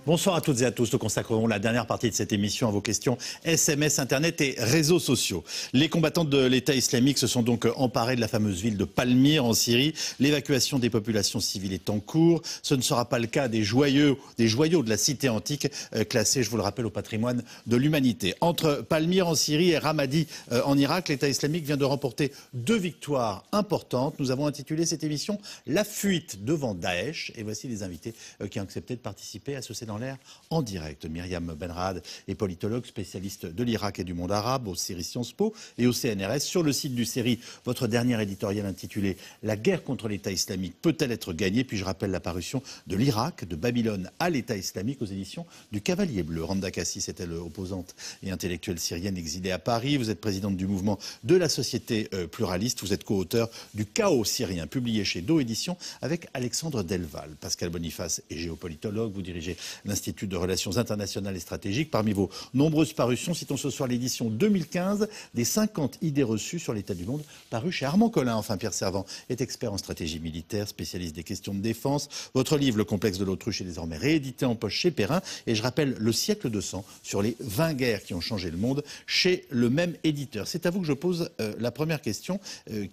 Bonsoir à toutes et à tous. Nous consacrerons la dernière partie de cette émission à vos questions SMS, Internet et réseaux sociaux. Les combattants de l'État islamique se sont donc emparés de la fameuse ville de Palmyre en Syrie. L'évacuation des populations civiles est en cours. Ce ne sera pas le cas des joyaux de la cité antique classés, je vous le rappelle, au patrimoine de l'humanité. Entre Palmyre en Syrie et Ramadi en Irak, l'État islamique vient de remporter 2 victoires importantes. Nous avons intitulé cette émission « La fuite devant Daesh ». Et voici les invités qui ont accepté de participer à ce C'est dans l'air en direct. Myriam Benrad est politologue, spécialiste de l'Irak et du monde arabe au CERI Sciences Po et au CNRS. Sur le site du CERI, votre dernier éditorial intitulé « La guerre contre l'État islamique peut-elle être gagnée ?» Puis je rappelle la parution de l'Irak, de Babylone à l'État islamique aux éditions du Cavalier Bleu. Randa Kassis est elle opposante et intellectuelle syrienne exilée à Paris. Vous êtes présidente du mouvement de la société pluraliste. Vous êtes co-auteur du Chaos syrien, publié chez Do Éditions avec Alexandre Delval. Pascal Boniface est géopolitologue. Vous dirigez l'Institut de Relations internationales et stratégiques. Parmi vos nombreuses parutions, citons ce soir l'édition 2015 des 50 idées reçues sur l'état du monde, paru chez Armand Collin. Enfin, Pierre Servant est expert en stratégie militaire, spécialiste des questions de défense. Votre livre, Le complexe de l'autruche, est désormais réédité en poche chez Perrin. Et je rappelle Le siècle de sang sur les 20 guerres qui ont changé le monde chez le même éditeur. C'est à vous que je pose la première question,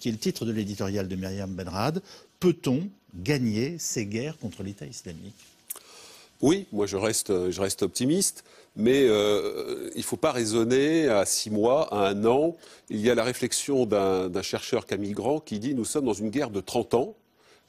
qui est le titre de l'éditorial de Myriam Benrad. Peut-on gagner ces guerres contre l'État islamique ? Oui, moi je reste optimiste, mais il ne faut pas raisonner à 6 mois, à 1 an. Il y a la réflexion d'un chercheur, Camille Grand, qui dit « Nous sommes dans une guerre de 30 ans ».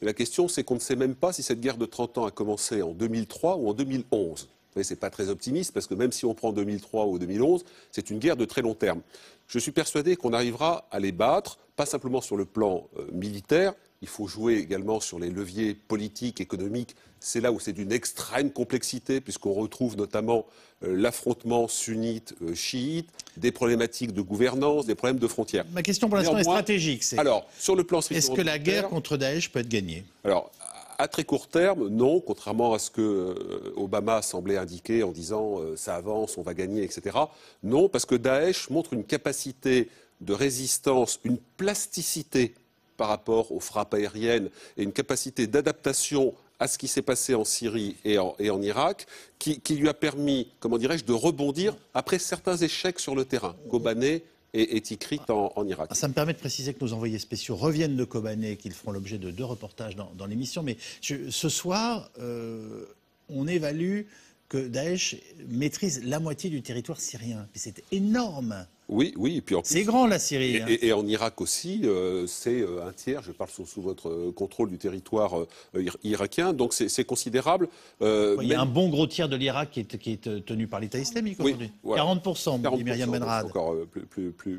Et la question, c'est qu'on ne sait même pas si cette guerre de 30 ans a commencé en 2003 ou en 2011. Mais ce n'est pas très optimiste, parce que même si on prend 2003 ou 2011, c'est une guerre de très long terme. Je suis persuadé qu'on arrivera à les battre, pas simplement sur le plan militaire. Il faut jouer également sur les leviers politiques, économiques. C'est là où c'est d'une extrême complexité, puisqu'on retrouve notamment l'affrontement sunnite-chiite, des problématiques de gouvernance, des problèmes de frontières. Ma question pour l'instant est stratégique. Alors, sur le plan est-ce que la guerre contre Daesh peut être gagnée ? Alors, à très court terme, non, contrairement à ce que Obama semblait indiquer en disant ça avance, on va gagner, etc. Non, parce que Daesh montre une capacité de résistance, une plasticité par rapport aux frappes aériennes et une capacité d'adaptation à ce qui s'est passé en Syrie et en Irak, qui lui a permis, comment dirais-je, de rebondir après certains échecs sur le terrain. Kobané et Tikrit en Irak. Ça me permet de préciser que nos envoyés spéciaux reviennent de Kobané et qu'ils feront l'objet de 2 reportages dans l'émission. Mais ce soir, on évalue que Daesh maîtrise la moitié du territoire syrien. C'est énorme. Oui, et puis en plus, c'est grand la Syrie. Et en Irak aussi, c'est 1/3, je parle sous votre contrôle du territoire irakien, donc c'est considérable. Il y a un bon gros tiers de l'Irak qui est tenu par l'État islamique aujourd'hui. Oui, voilà. 40%, dit Myriam Benrad. C'est encore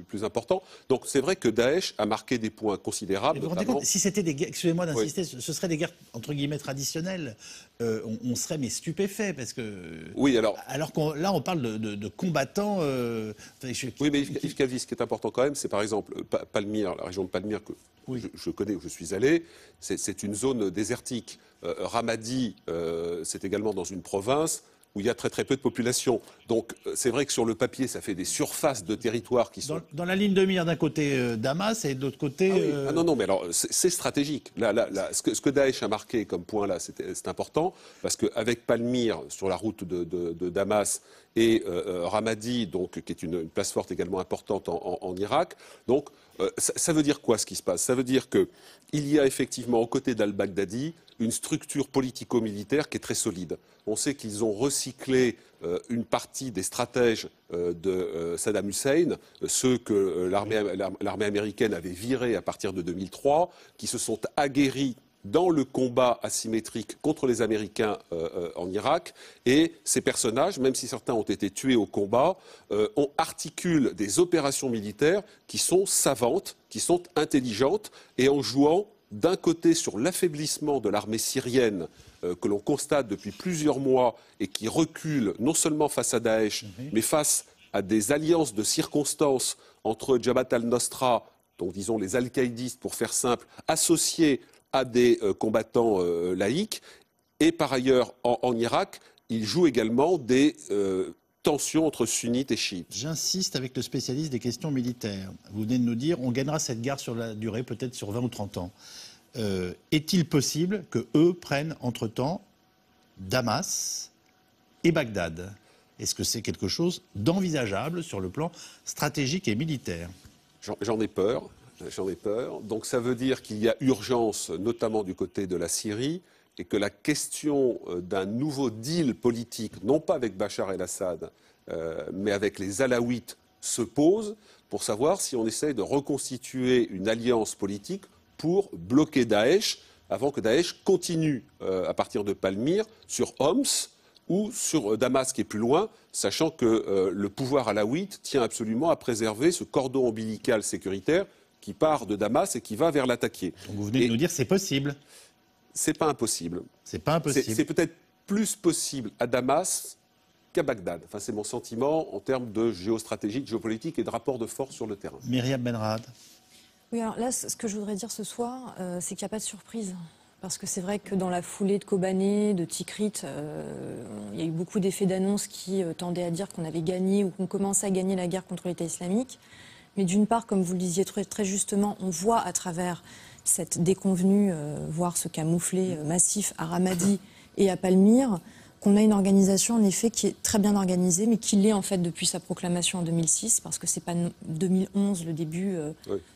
plus important. Donc c'est vrai que Daesh a marqué des points considérables. Vous vous rendez compte, si c'était des guerres, excusez-moi d'insister, ce seraient des guerres entre guillemets traditionnelles, on serait mais stupéfait parce que. Oui, alors que là on parle de combattants. Oui, mais Yves Calvi, ce qui est important quand même, c'est par exemple Palmyre, la région de Palmyre que je connais, où je suis allé, c'est une zone désertique. Ramadi, c'est également dans une province où il y a très peu de population. Donc c'est vrai que sur le papier, ça fait des surfaces de territoire qui sont... Dans la ligne de mire d'un côté Damas et de l'autre côté... non, mais alors c'est stratégique. Ce que Daesh a marqué comme point là, c'est important, parce qu'avec Palmyre, sur la route de Damas, et Ramadi, donc, qui est une place forte également importante en Irak, donc ça veut dire quoi ce qui se passe? Ça veut dire qu'il y a effectivement aux côtés d'al-Baghdadi une structure politico-militaire qui est très solide. On sait qu'ils ont recyclé une partie des stratèges de Saddam Hussein, ceux que l'armée américaine avait virés à partir de 2003, qui se sont aguerris dans le combat asymétrique contre les Américains en Irak. Et ces personnages, même si certains ont été tués au combat, articulent des opérations militaires qui sont savantes, qui sont intelligentes, et en jouant d'un côté sur l'affaiblissement de l'armée syrienne que l'on constate depuis plusieurs mois et qui recule non seulement face à Daesh, mais face à des alliances de circonstances entre Jabhat al-Nusra, donc disons les al-Qaïdistes pour faire simple, associés à des combattants laïcs. Et par ailleurs, en Irak, il joue également des tensions entre sunnites et chiites. J'insiste avec le spécialiste des questions militaires. Vous venez de nous dire on gagnera cette guerre sur la durée, peut-être sur 20 ou 30 ans. Est-il possible qu'eux prennent entre-temps Damas et Bagdad. Est-ce que c'est quelque chose d'envisageable sur le plan stratégique et militaire? J'en ai peur. J'en ai peur. Donc ça veut dire qu'il y a urgence, notamment du côté de la Syrie, et que la question d'un nouveau deal politique, non pas avec Bachar el-Assad, mais avec les Alaouites, se pose pour savoir si on essaye de reconstituer une alliance politique pour bloquer Daesh, avant que Daesh continue à partir de Palmyre sur Homs ou sur Damas, qui est plus loin, sachant que le pouvoir alaouite tient absolument à préserver ce cordon ombilical sécuritaire qui part de Damas et qui va vers l'attaquer. Donc vous venez de nous dire que c'est possible. C'est pas impossible. C'est pas impossible. C'est peut-être plus possible à Damas qu'à Bagdad. Enfin, c'est mon sentiment en termes de géostratégie, de géopolitique et de rapport de force sur le terrain. Myriam Benrad. Oui, alors là, ce que je voudrais dire ce soir, c'est qu'il n'y a pas de surprise. Parce que c'est vrai que dans la foulée de Kobané, de Tikrit, il y a eu beaucoup d'effets d'annonce qui tendaient à dire qu'on avait gagné ou qu'on commençait à gagner la guerre contre l'État islamique. Mais d'une part, comme vous le disiez très, très justement, on voit à travers cette déconvenue, voire ce camouflet massif à Ramadi et à Palmyre, qu'on a une organisation en effet qui est très bien organisée, mais qui l'est en fait depuis sa proclamation en 2006, parce que c'est pas 2011 le début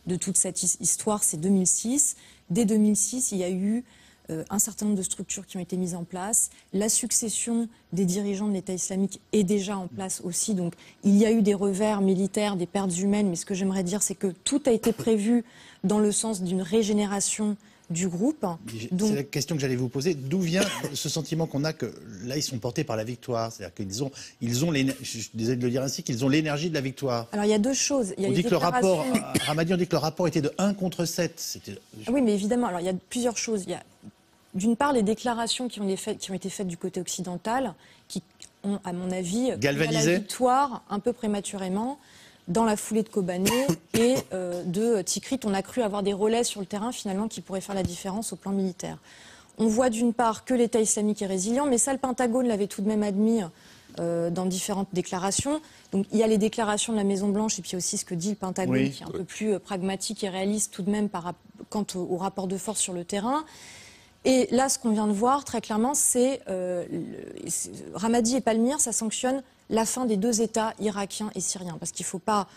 de toute cette histoire, c'est 2006. Dès 2006, il y a eu un certain nombre de structures qui ont été mises en place. La succession des dirigeants de l'État islamique est déjà en place aussi. Donc il y a eu des revers militaires, des pertes humaines, mais ce que j'aimerais dire, c'est que tout a été prévu dans le sens d'une régénération du groupe. C'est la question que j'allais vous poser. D'où vient ce sentiment qu'on a que là, ils sont portés par la victoire? C'est-à-dire qu'ils ont je suis désolé de le dire ainsi, qu'ils ont l'énergie de la victoire. Alors il y a deux choses. Il y a on dit que le rapport, Ramadi, on dit que le rapport était de 1 contre 7. Oui, mais évidemment, alors il y a plusieurs choses. Il y a d'une part les déclarations qui ont été faites du côté occidental, qui ont, à mon avis, galvanisé la victoire un peu prématurément. Dans la foulée de Kobané et de Tikrit, on a cru avoir des relais sur le terrain finalement qui pourraient faire la différence au plan militaire. On voit d'une part que l'État islamique est résilient, mais ça le Pentagone l'avait tout de même admis dans différentes déclarations. Donc il y a les déclarations de la Maison-Blanche et puis aussi ce que dit le Pentagone qui est un peu plus pragmatique et réaliste tout de même quant au rapport de force sur le terrain. Et là, ce qu'on vient de voir très clairement, c'est Ramadi et Palmyre, ça sanctionne la fin des deux États irakiens et syriens. Parce qu'il ne faut pas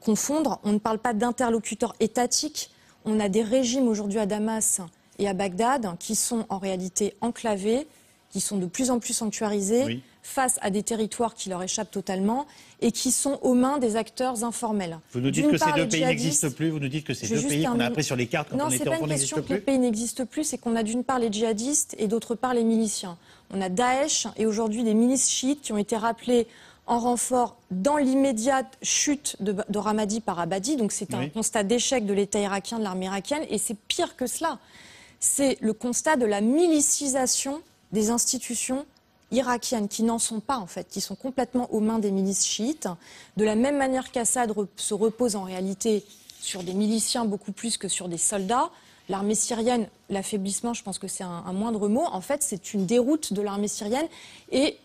confondre, on ne parle pas d'interlocuteurs étatiques. On a des régimes aujourd'hui à Damas et à Bagdad qui sont en réalité enclavés, qui sont de plus en plus sanctuarisés face à des territoires qui leur échappent totalement et qui sont aux mains des acteurs informels. Vous nous dites que ces deux pays n'existent plus, vous nous dites que ces deux pays qu'on a appris sur les cartes quand on était enfant n'existent plus. Non, ce n'est pas une question que les pays n'existent plus, c'est qu'on a d'une part les djihadistes et d'autre part les miliciens. On a Daesh et aujourd'hui des milices chiites qui ont été rappelées en renfort dans l'immédiate chute de Ramadi par Abadi. Donc c'est un constat d'échec de l'État irakien, de l'armée irakienne. Et c'est pire que cela. C'est le constat de la milicisation des institutions irakiennes qui n'en sont pas en fait, qui sont complètement aux mains des milices chiites. De la même manière qu'Assad se repose en réalité sur des miliciens beaucoup plus que sur des soldats. L'armée syrienne, l'affaiblissement, je pense que c'est un moindre mot. En fait, c'est une déroute de l'armée syrienne et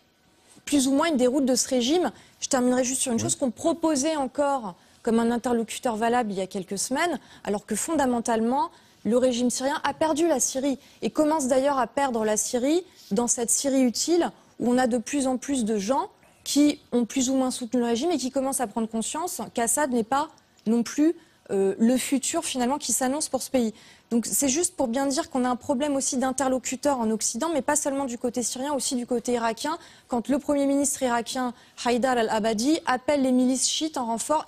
plus ou moins une déroute de ce régime. Je terminerai juste sur une chose qu'on proposait encore comme un interlocuteur valable il y a quelques semaines, alors que fondamentalement, le régime syrien a perdu la Syrie et commence d'ailleurs à perdre la Syrie dans cette Syrie utile où on a de plus en plus de gens qui ont plus ou moins soutenu le régime et qui commencent à prendre conscience qu'Assad n'est pas non plus le futur finalement qui s'annonce pour ce pays. Donc c'est juste pour bien dire qu'on a un problème aussi d'interlocuteurs en Occident, mais pas seulement du côté syrien, aussi du côté irakien, quand le Premier ministre irakien Haïdar al-Abadi appelle les milices chiites en renfort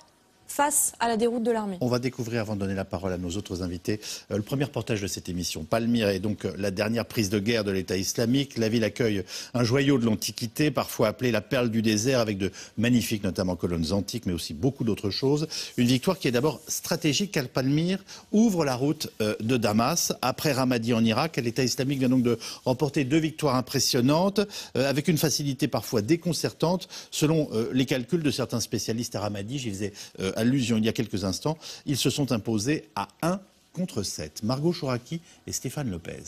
face à la déroute de l'armée. On va découvrir, avant de donner la parole à nos autres invités, le premier reportage de cette émission. Palmyre est donc la dernière prise de guerre de l'État islamique. La ville accueille un joyau de l'Antiquité, parfois appelé la perle du désert, avec de magnifiques, notamment colonnes antiques, mais aussi beaucoup d'autres choses. Une victoire qui est d'abord stratégique, car Palmyre ouvre la route de Damas. Après Ramadi en Irak, l'État islamique vient donc de remporter 2 victoires impressionnantes, avec une facilité parfois déconcertante, selon les calculs de certains spécialistes à Ramadi. J'y faisais allusion il y a quelques instants, ils se sont imposés à 1 contre 7. Margot Chouraki et Stéphane Lopez.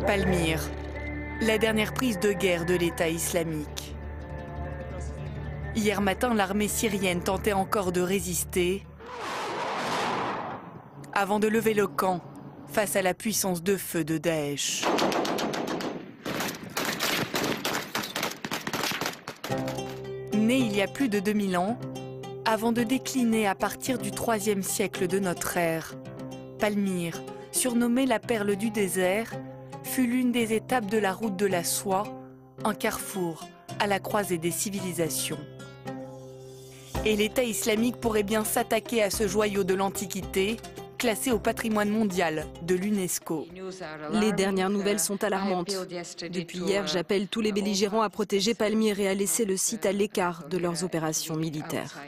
Palmyre, la dernière prise de guerre de l'État islamique. Hier matin, l'armée syrienne tentait encore de résister avant de lever le camp face à la puissance de feu de Daesh. Né il y a plus de 2000 ans, avant de décliner à partir du IIIe siècle de notre ère, Palmyre, surnommée la perle du désert, fut l'une des étapes de la route de la soie, un carrefour à la croisée des civilisations. Et l'État islamique pourrait bien s'attaquer à ce joyau de l'Antiquité, classé au patrimoine mondial de l'UNESCO. Les dernières nouvelles sont alarmantes. Depuis hier, j'appelle tous les belligérants à protéger Palmyre et à laisser le site à l'écart de leurs opérations militaires.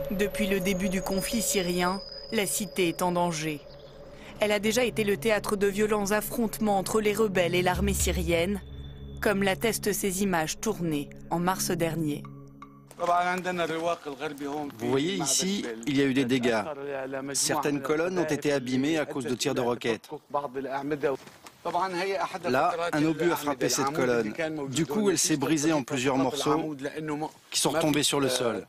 Depuis le début du conflit syrien, la cité est en danger. Elle a déjà été le théâtre de violents affrontements entre les rebelles et l'armée syrienne, comme l'attestent ces images tournées en mars dernier. Vous voyez ici, il y a eu des dégâts. Certaines colonnes ont été abîmées à cause de tirs de roquettes. Là, un obus a frappé cette colonne. Du coup, elle s'est brisée en plusieurs morceaux qui sont retombés sur le sol.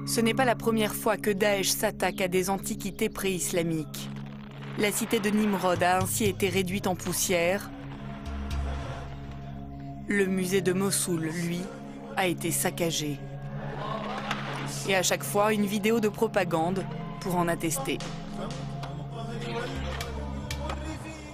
Ce n'est pas la première fois que Daesh s'attaque à des antiquités pré-islamiques. La cité de Nimrod a ainsi été réduite en poussière. Le musée de Mossoul, lui, a été saccagé. Et à chaque fois, une vidéo de propagande pour en attester.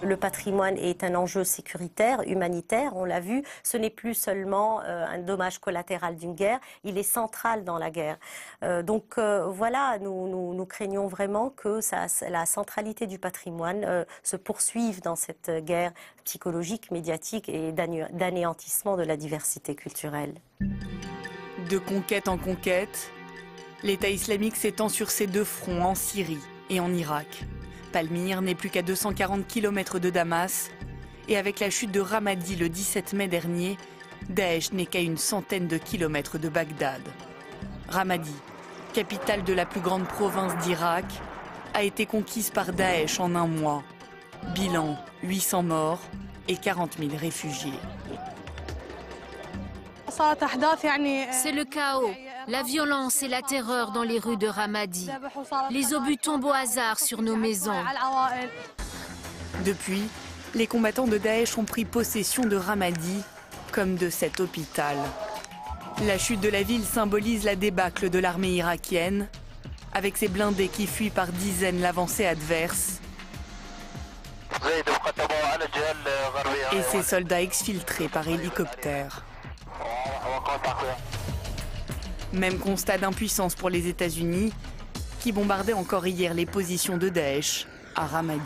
Le patrimoine est un enjeu sécuritaire, humanitaire, on l'a vu. Ce n'est plus seulement un dommage collatéral d'une guerre, il est central dans la guerre. Voilà, nous craignons vraiment que la centralité du patrimoine se poursuive dans cette guerre psychologique, médiatique et d'anéantissement de la diversité culturelle. De conquête en conquête, l'État islamique s'étend sur ses deux fronts, en Syrie et en Irak. Palmyre n'est plus qu'à 240 km de Damas, et avec la chute de Ramadi le 17 mai dernier, Daesh n'est qu'à une centaine de kilomètres de Bagdad. Ramadi, capitale de la plus grande province d'Irak, a été conquise par Daesh en un mois. Bilan, 800 morts et 40 000 réfugiés. C'est le chaos, la violence et la terreur dans les rues de Ramadi. Les obus tombent au hasard sur nos maisons. Depuis, les combattants de Daesh ont pris possession de Ramadi, comme de cet hôpital. La chute de la ville symbolise la débâcle de l'armée irakienne, avec ses blindés qui fuient par dizaines l'avancée adverse, et ses soldats exfiltrés par hélicoptère. Même constat d'impuissance pour les États-Unis, qui bombardaient encore hier les positions de Daesh à Ramadi.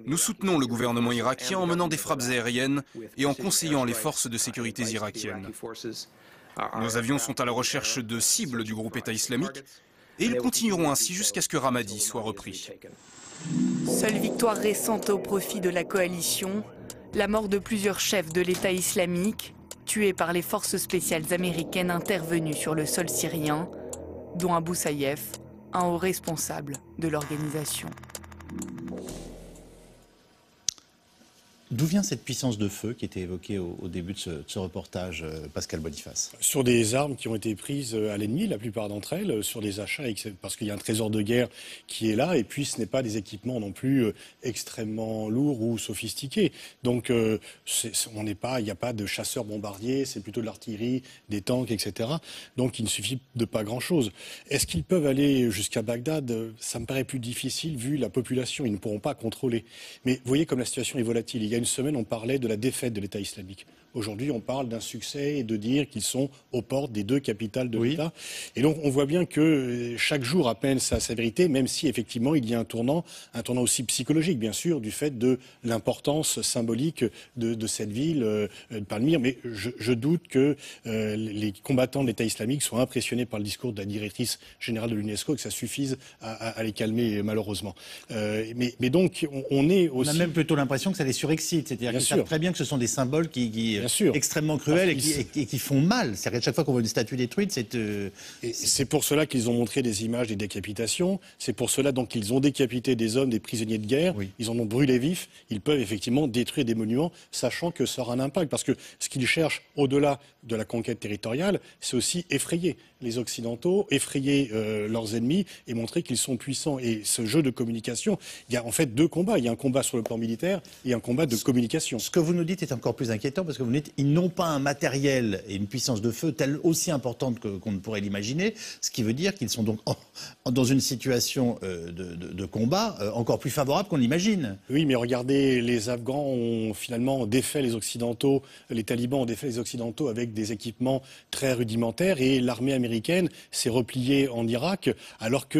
Nous soutenons le gouvernement irakien en menant des frappes aériennes et en conseillant les forces de sécurité irakiennes. Nos avions sont à la recherche de cibles du groupe État islamique et ils continueront ainsi jusqu'à ce que Ramadi soit repris. Seule victoire récente au profit de la coalition, la mort de plusieurs chefs de l'État islamique, tués par les forces spéciales américaines intervenues sur le sol syrien, dont Abou Saïef, un haut responsable de l'organisation. D'où vient cette puissance de feu qui était évoquée au début de ce reportage, Pascal Boniface? Sur des armes qui ont été prises à l'ennemi, la plupart d'entre elles, sur des achats, parce qu'il y a un trésor de guerre qui est là, et puis ce n'est pas des équipements non plus extrêmement lourds ou sophistiqués. Donc il n'y a pas de chasseurs bombardiers, c'est plutôt de l'artillerie, des tanks, etc. Donc il ne suffit de pas grand-chose. Est-ce qu'ils peuvent aller jusqu'à Bagdad? Ça me paraît plus difficile vu la population, ils ne pourront pas contrôler. Mais vous voyez comme la situation est volatile. Il y a une semaine, on parlait de la défaite de l'État islamique. Aujourd'hui, on parle d'un succès et de dire qu'ils sont aux portes des deux capitales de l'État. Et donc, on voit bien que chaque jour appelle sa vérité, même si effectivement, il y a un tournant aussi psychologique, bien sûr, du fait de l'importance symbolique de cette ville, de Palmyre. Mais je doute que les combattants de l'État islamique soient impressionnés par le discours de la directrice générale de l'UNESCO, que ça suffise à les calmer, malheureusement. Mais donc, on est aussi... On a même plutôt l'impression que ça les surexcite. C'est-à-dire qu'ils savent très bien que ce sont des symboles qui extrêmement cruelles et qui font mal. C'est-à-dire qu'à chaque fois qu'on voit une statue détruite, c'est pour cela qu'ils ont montré des images des décapitations. C'est pour cela donc qu'ils ont décapité des hommes, des prisonniers de guerre. Oui. Ils en ont brûlé vifs. Ils peuvent effectivement détruire des monuments, sachant que ça aura un impact. Parce que ce qu'ils cherchent au-delà de la conquête territoriale, c'est aussi effrayer les Occidentaux, effrayer leurs ennemis et montrer qu'ils sont puissants. Et ce jeu de communication, il y a en fait deux combats. Il y a un combat sur le plan militaire et un combat de communication. Ce que vous nous dites est encore plus inquiétant parce que vous nous dites ils n'ont pas un matériel et une puissance de feu aussi importante qu'on ne pourrait l'imaginer, ce qui veut dire qu'ils sont donc dans une situation de combat encore plus favorable qu'on l'imagine. Oui, mais regardez, les Afghans ont finalement défait les Occidentaux, les talibans ont défait les Occidentaux avec des équipements très rudimentaires et l'armée américaine s'est repliée en Irak alors que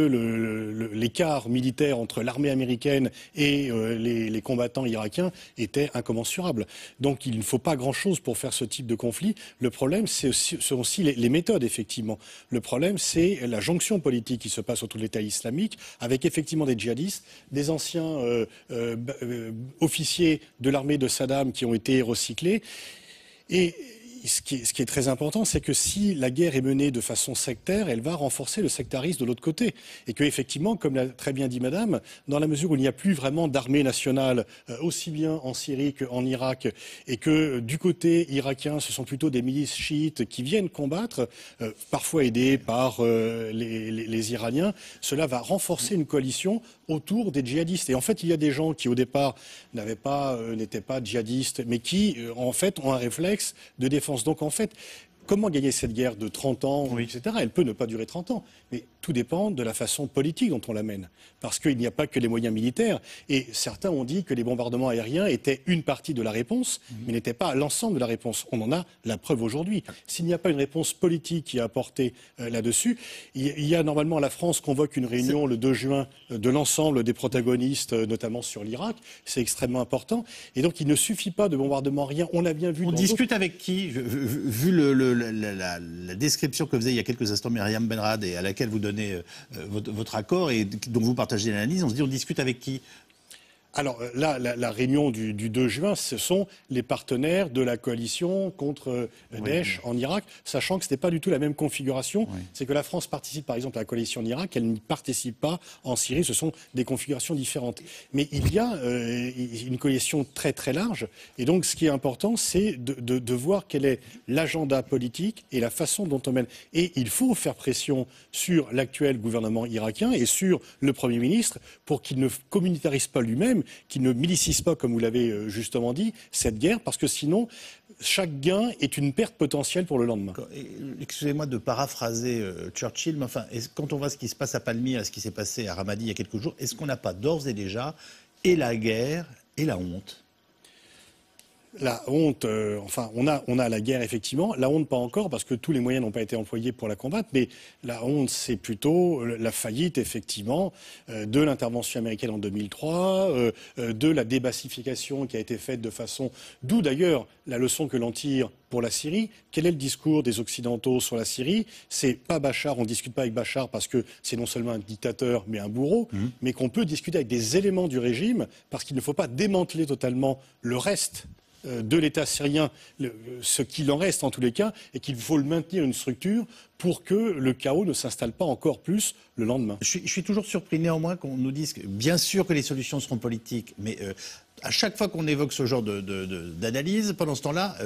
l'écart militaire entre l'armée américaine et les combattants irakiens était incommensurable. Donc il ne faut pas grand-chose pour faire ce type de conflit. Le problème, sont aussi les méthodes, effectivement. Le problème, c'est la jonction politique qui se passe autour de l'État islamique, avec effectivement des djihadistes, des anciens officiers de l'armée de Saddam qui ont été recyclés. Et ce qui est très important, c'est que si la guerre est menée de façon sectaire, elle va renforcer le sectarisme de l'autre côté. Et qu'effectivement, comme l'a très bien dit Madame, dans la mesure où il n'y a plus vraiment d'armée nationale, aussi bien en Syrie qu'en Irak, et que du côté irakien, ce sont plutôt des milices chiites qui viennent combattre, parfois aidés par les Iraniens, cela va renforcer une coalition autour des djihadistes. Et en fait, il y a des gens qui, au départ, n'étaient pas djihadistes, mais qui, en fait, ont un réflexe de défense. Donc, en fait, comment gagner cette guerre de 30 ans, etc. Elle peut ne pas durer 30 ans, mais tout dépend de la façon politique dont on la mène. Parce qu'il n'y a pas que les moyens militaires. Et certains ont dit que les bombardements aériens étaient une partie de la réponse, mais n'étaient pas l'ensemble de la réponse. On en a la preuve aujourd'hui. S'il n'y a pas une réponse politique qui est apportée là-dessus, il y a normalement, la France convoque une réunion le 2 juin de l'ensemble des protagonistes, notamment sur l'Irak. C'est extrêmement important. Et donc, il ne suffit pas de bombardements aériens. On l'a bien vu. On discute avec qui, vu la description que faisait il y a quelques instants Myriam Benrad et à laquelle vous donnez votre accord et dont vous partagez l'analyse, on se dit on discute avec qui ? Alors là, la réunion du 2 juin, ce sont les partenaires de la coalition contre Daesh en Irak, sachant que ce n'est pas du tout la même configuration. Oui. C'est que la France participe par exemple à la coalition en Irak, elle n'y participe pas en Syrie, ce sont des configurations différentes. Mais il y a une coalition très très large, et donc ce qui est important, c'est de voir quel est l'agenda politique et la façon dont on mène. Et il faut faire pression sur l'actuel gouvernement irakien et sur le Premier ministre pour qu'il ne communautarise pas lui-même, qu'il ne milicise pas, comme vous l'avez justement dit, cette guerre, parce que sinon, chaque gain est une perte potentielle pour le lendemain. Excusez-moi de paraphraser Churchill, mais enfin, quand on voit ce qui se passe à Palmyre et ce qui s'est passé à Ramadi il y a quelques jours, est-ce qu'on n'a pas d'ores et déjà et la guerre et la honte ? La honte, on a la guerre effectivement, la honte pas encore parce que tous les moyens n'ont pas été employés pour la combattre, mais la honte c'est plutôt la faillite effectivement de l'intervention américaine en 2003, de la débassification qui a été faite de façon, d'où d'ailleurs la leçon que l'on tire pour la Syrie. Quel est le discours des Occidentaux sur la Syrie ? C'est pas Bachar, on ne discute pas avec Bachar parce que c'est non seulement un dictateur mais un bourreau, mais qu'on peut discuter avec des éléments du régime parce qu'il ne faut pas démanteler totalement le reste de l'État syrien, ce qu'il en reste en tous les cas, et qu'il faut le maintenir une structure pour que le chaos ne s'installe pas encore plus le lendemain. Je suis toujours surpris néanmoins qu'on nous dise que, bien sûr que les solutions seront politiques, mais à chaque fois qu'on évoque ce genre d'analyse, pendant ce temps-là,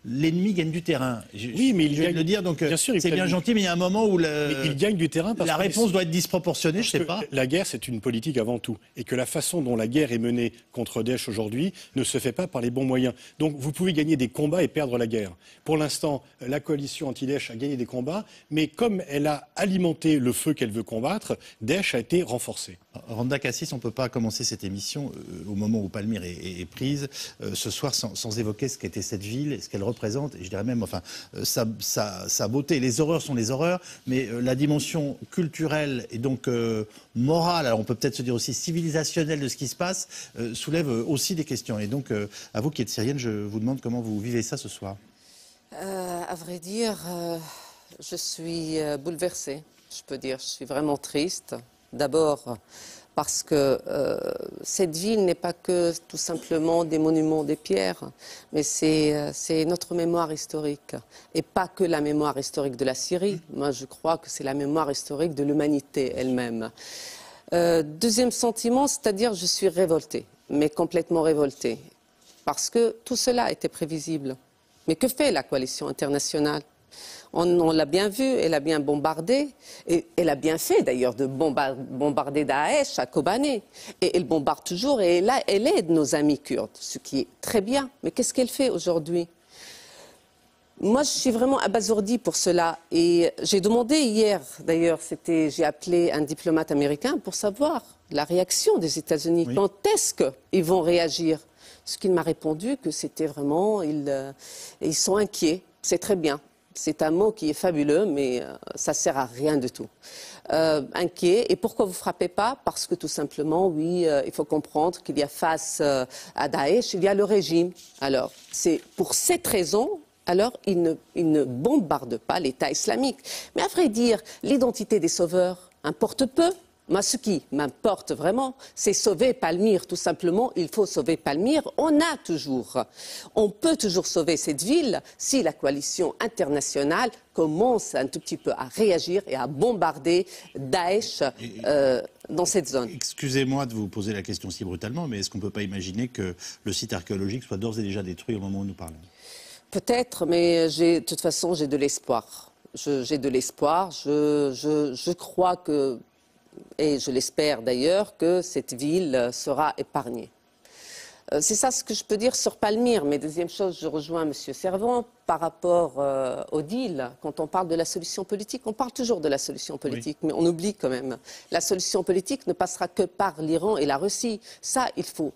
l'ennemi gagne du terrain. Oui, mais il gagne le dire, donc c'est bien gentil, mais il y a un moment où il gagne du terrain parce la réponse doit être disproportionnée, je ne sais pas. La guerre, c'est une politique avant tout, et que la façon dont la guerre est menée contre Daesh aujourd'hui ne se fait pas par les bons moyens. Donc vous pouvez gagner des combats et perdre la guerre. Pour l'instant, la coalition anti-Daesh a gagné des combats, mais comme elle a alimenté le feu qu'elle veut combattre, Daesh a été renforcé. Randa Kassis, on ne peut pas commencer cette émission au moment où Palmyre est prise ce soir sans évoquer ce qu'était cette ville, ce qu'elle représente, et je dirais même sa beauté. Les horreurs sont les horreurs, mais la dimension culturelle et donc morale, alors on peut peut-être se dire aussi civilisationnelle de ce qui se passe, soulève aussi des questions. Et donc, à vous qui êtes syrienne, je vous demande comment vous vivez ça ce soir. À vrai dire, je suis bouleversée, je peux dire. Je suis vraiment triste. D'abord, parce que cette ville n'est pas que tout simplement des monuments, des pierres, mais c'est notre mémoire historique. Et pas que la mémoire historique de la Syrie. Moi, je crois que c'est la mémoire historique de l'humanité elle-même. Deuxième sentiment, c'est-à-dire je suis révoltée, mais complètement révoltée. Parce que tout cela était prévisible. Mais que fait la coalition internationale ? On l'a bien vu, elle a bien bombardé, et elle a bien fait d'ailleurs de bombarder Daesh à Kobané. Et elle bombarde toujours, et là, elle aide nos amis kurdes, ce qui est très bien. Mais qu'est-ce qu'elle fait aujourd'hui ? Moi, je suis vraiment abasourdie pour cela. Et j'ai demandé hier, d'ailleurs, j'ai appelé un diplomate américain pour savoir la réaction des États-Unis. Oui. Quand est-ce qu'ils vont réagir ? Ce qu'il m'a répondu, que c'était vraiment... Ils sont inquiets, c'est très bien. C'est un mot qui est fabuleux, mais ça ne sert à rien du tout. Inquiet. Et pourquoi vous ne frappez pas ? Parce que tout simplement, oui, il faut comprendre qu'il y a face à Daesh, il y a le régime. Alors, c'est pour cette raison, alors ils ne bombardent pas l'État islamique. Mais à vrai dire, l'identité des sauveurs importe peu. Moi, ce qui m'importe vraiment, c'est sauver Palmyre, tout simplement. Il faut sauver Palmyre. On peut toujours sauver cette ville si la coalition internationale commence un tout petit peu à réagir et à bombarder Daesh dans cette zone. Excusez-moi de vous poser la question si brutalement, mais est-ce qu'on ne peut pas imaginer que le site archéologique soit d'ores et déjà détruit au moment où nous parlons ? Peut-être, mais de toute façon, j'ai de l'espoir. J'ai de l'espoir. Je crois que... Et je l'espère d'ailleurs que cette ville sera épargnée. C'est ça ce que je peux dire sur Palmyre. Mais deuxième chose, je rejoins M. Servan par rapport au deal. Quand on parle de la solution politique, on parle toujours de la solution politique, oui. Mais on oublie quand même. La solution politique ne passera que par l'Iran et la Russie. Ça, il faut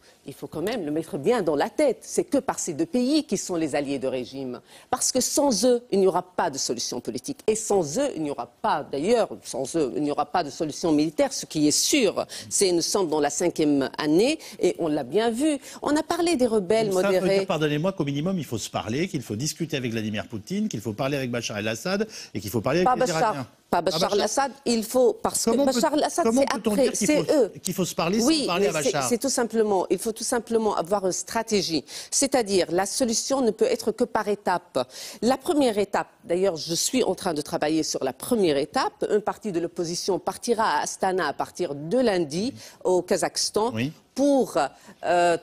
quand même le mettre bien dans la tête. C'est que par ces deux pays qui sont les alliés de régime. Parce que sans eux, il n'y aura pas de solution politique. Et sans eux, il n'y aura pas, d'ailleurs, sans eux, il n'y aura pas de solution militaire. Ce qui est sûr, c'est nous sommes dans la 5e année et on l'a bien vu. On a parlé des rebelles modérés. Ça veut dire, pardonnez-moi, qu'au minimum, il faut se parler, qu'il faut discuter avec Vladimir Poutine, qu'il faut parler avec Bachar el-Assad et qu'il faut parler avec les Iraniens. Pas Bachar el-Assad, il faut... Parce que Bachar el-Assad, c'est après, c'est eux. Qu'il faut se parler sans parler à Bachar. C'est tout simplement, il faut tout simplement avoir une stratégie. C'est-à-dire, la solution ne peut être que par étapes. La première étape, d'ailleurs, je suis en train de travailler sur la première étape. Un parti de l'opposition partira à Astana à partir de lundi, au Kazakhstan. Oui. Pour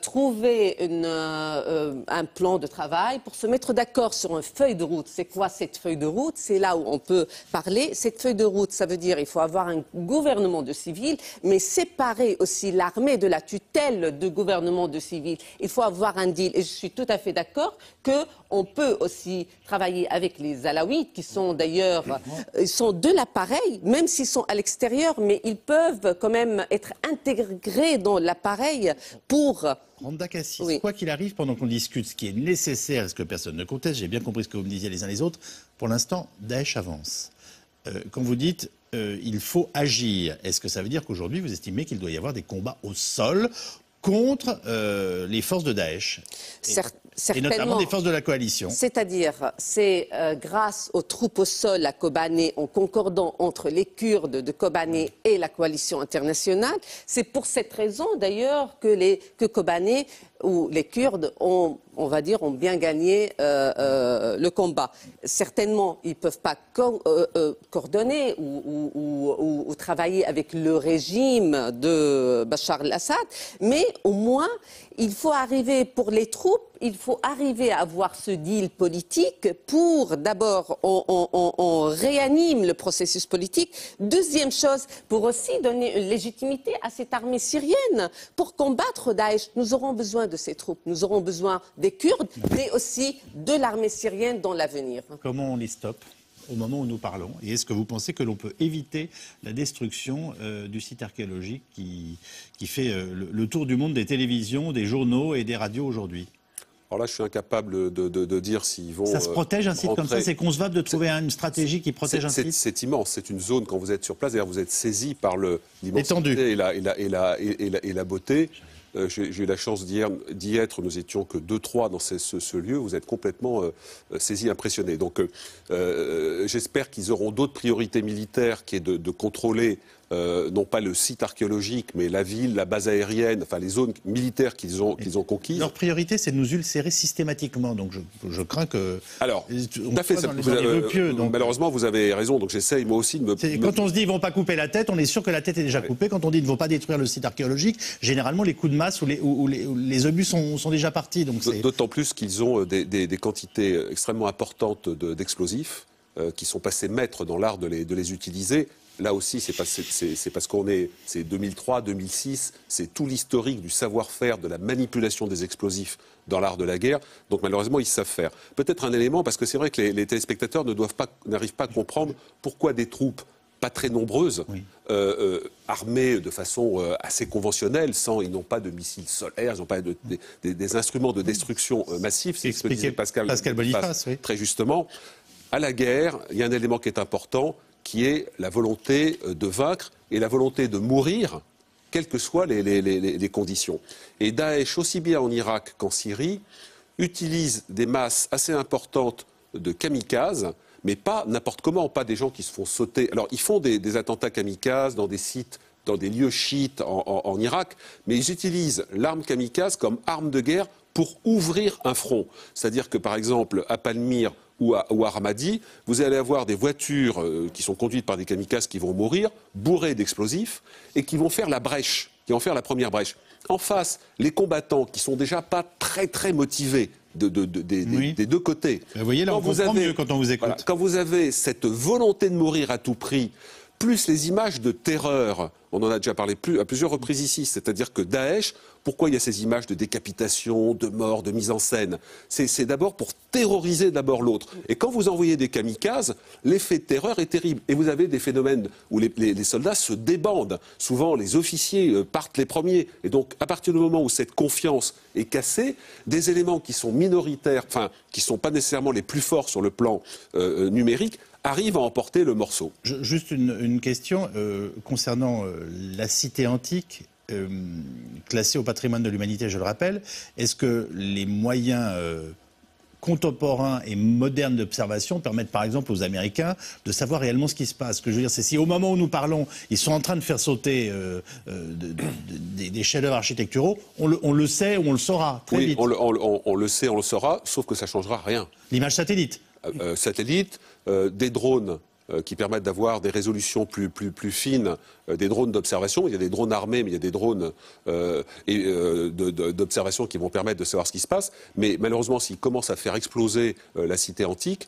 trouver un plan de travail, pour se mettre d'accord sur une feuille de route. C'est quoi cette feuille de route ? C'est là où on peut parler. Cette feuille de route, ça veut dire qu'il faut avoir un gouvernement de civils, mais séparer aussi l'armée de la tutelle du gouvernement de civils. Il faut avoir un deal. Et je suis tout à fait d'accord qu'on peut aussi travailler avec les Alaouites, qui sont d'ailleurs, ils sont de l'appareil, même s'ils sont à l'extérieur, mais ils peuvent quand même être intégrés dans l'appareil pour... Randa Kassis, oui. Quoi qu'il arrive, pendant qu'on discute, ce qui est nécessaire, ce que personne ne conteste, j'ai bien compris ce que vous me disiez les uns les autres, pour l'instant, Daesh avance. Quand vous dites il faut agir, est-ce que ça veut dire qu'aujourd'hui, vous estimez qu'il doit y avoir des combats au sol contre les forces de Daesh et notamment des forces de la coalition. C'est-à-dire, c'est grâce aux troupes au sol à Kobané, en concordant entre les Kurdes de Kobané et la coalition internationale. C'est pour cette raison, d'ailleurs, que Kobané ou les Kurdes ont bien gagné le combat. Certainement, ils ne peuvent pas coordonner ou travailler avec le régime de Bachar el-Assad, mais au moins, il faut arriver pour les troupes, il faut arriver à avoir ce deal politique pour, d'abord, on réanime le processus politique. Deuxième chose, pour aussi donner une légitimité à cette armée syrienne. Pour combattre Daesh, nous aurons besoin de ces troupes. Nous aurons besoin des Kurdes, mais aussi de l'armée syrienne dans l'avenir. Comment on les stoppe au moment où nous parlons? Et est-ce que vous pensez que l'on peut éviter la destruction du site archéologique qui fait le tour du monde des télévisions, des journaux et des radios aujourd'hui? Alors là, je suis incapable de dire s'ils vont... Ça se protège un site comme ça? C'est concevable de trouver une stratégie qui protège un site? C'est immense, c'est une zone, quand vous êtes sur place, d'ailleurs vous êtes saisi par l'immensité et la beauté. J'ai eu la chance d'y être, nous étions que 2-3 dans ce lieu, vous êtes complètement saisis, impressionnés. Donc j'espère qu'ils auront d'autres priorités militaires qui est de contrôler non pas le site archéologique, mais la ville, la base aérienne, enfin les zones militaires qu'ils ont conquises. Leur priorité, c'est de nous ulcérer systématiquement. Donc je crains que... Alors, tout à fait. Malheureusement, vous avez raison. Donc j'essaye moi aussi de me... Quand on se dit ils ne vont pas couper la tête, on est sûr que la tête est déjà coupée. Quand on dit ils ne vont pas détruire le site archéologique, généralement les coups de masse ou les obus sont déjà partis. D'autant plus qu'ils ont des quantités extrêmement importantes d'explosifs qui sont passés maîtres dans l'art de les utiliser. Là aussi, c'est parce c'est 2003, 2006, c'est tout l'historique du savoir-faire, de la manipulation des explosifs dans l'art de la guerre. Donc malheureusement, ils savent faire. Peut-être un élément, parce que c'est vrai que les téléspectateurs n'arrivent pas à comprendre pourquoi des troupes pas très nombreuses, armées de façon assez conventionnelle, ils n'ont pas de missiles solaires, ils n'ont pas des instruments de destruction massifs. C'est ce que disait Pascal Boniface, très justement. À la guerre, il y a un élément qui est important, qui est la volonté de vaincre et la volonté de mourir, quelles que soient les conditions. Et Daesh, aussi bien en Irak qu'en Syrie, utilise des masses assez importantes de kamikazes, mais pas n'importe comment, pas des gens qui se font sauter. Alors, ils font des attentats kamikazes dans des sites, dans des lieux chiites en Irak, mais ils utilisent l'arme kamikaze comme arme de guerre pour ouvrir un front. C'est-à-dire que, par exemple, à Palmyre, ou à Ramadi, vous allez avoir des voitures qui sont conduites par des kamikazes qui vont mourir, bourrées d'explosifs, et qui vont faire la brèche, qui vont faire la première brèche. En face, les combattants qui sont déjà pas très très motivés des deux côtés. Vous voyez, là, on comprend mieux quand on vous écoute. Voilà, quand vous avez cette volonté de mourir à tout prix, plus les images de terreur, on en a déjà parlé à plusieurs reprises ici, c'est-à-dire que Daesh, pourquoi il y a ces images de décapitation, de mort, de mise en scène? C'est d'abord pour terroriser l'autre. Et quand vous envoyez des kamikazes, l'effet de terreur est terrible. Et vous avez des phénomènes où les soldats se débandent. Souvent, les officiers partent les premiers. Et donc, à partir du moment où cette confiance est cassée, des éléments qui sont minoritaires, enfin, qui ne sont pas nécessairement les plus forts sur le plan numérique, arrive à emporter le morceau. Juste une question concernant la cité antique, classée au patrimoine de l'humanité, je le rappelle. Est-ce que les moyens contemporains et modernes d'observation permettent par exemple aux Américains de savoir réellement ce qui se passe? Ce que je veux dire, c'est si au moment où nous parlons, ils sont en train de faire sauter des chefs-d'œuvre architecturaux, on le sait ou on le saura très vite. On le sait, on le saura, sauf que ça ne changera rien. L'image satellite des drones qui permettent d'avoir des résolutions plus fines, des drones d'observation. Il y a des drones armés, mais il y a des drones d'observation qui vont permettre de savoir ce qui se passe. Mais malheureusement, s'ils commencent à faire exploser la cité antique,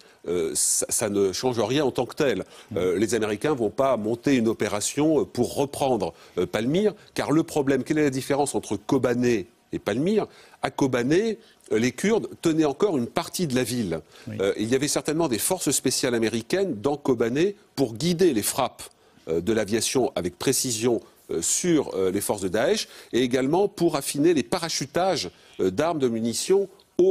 ça ne change rien en tant que tel. Les Américains ne vont pas monter une opération pour reprendre Palmyre, car le problème, quelle est la différence entre Kobané et Palmyre? À Kobané, les Kurdes tenaient encore une partie de la ville. Oui. Il y avait certainement des forces spéciales américaines dans Kobané pour guider les frappes de l'aviation avec précision sur les forces de Daesh et également pour affiner les parachutages d'armes, de munitions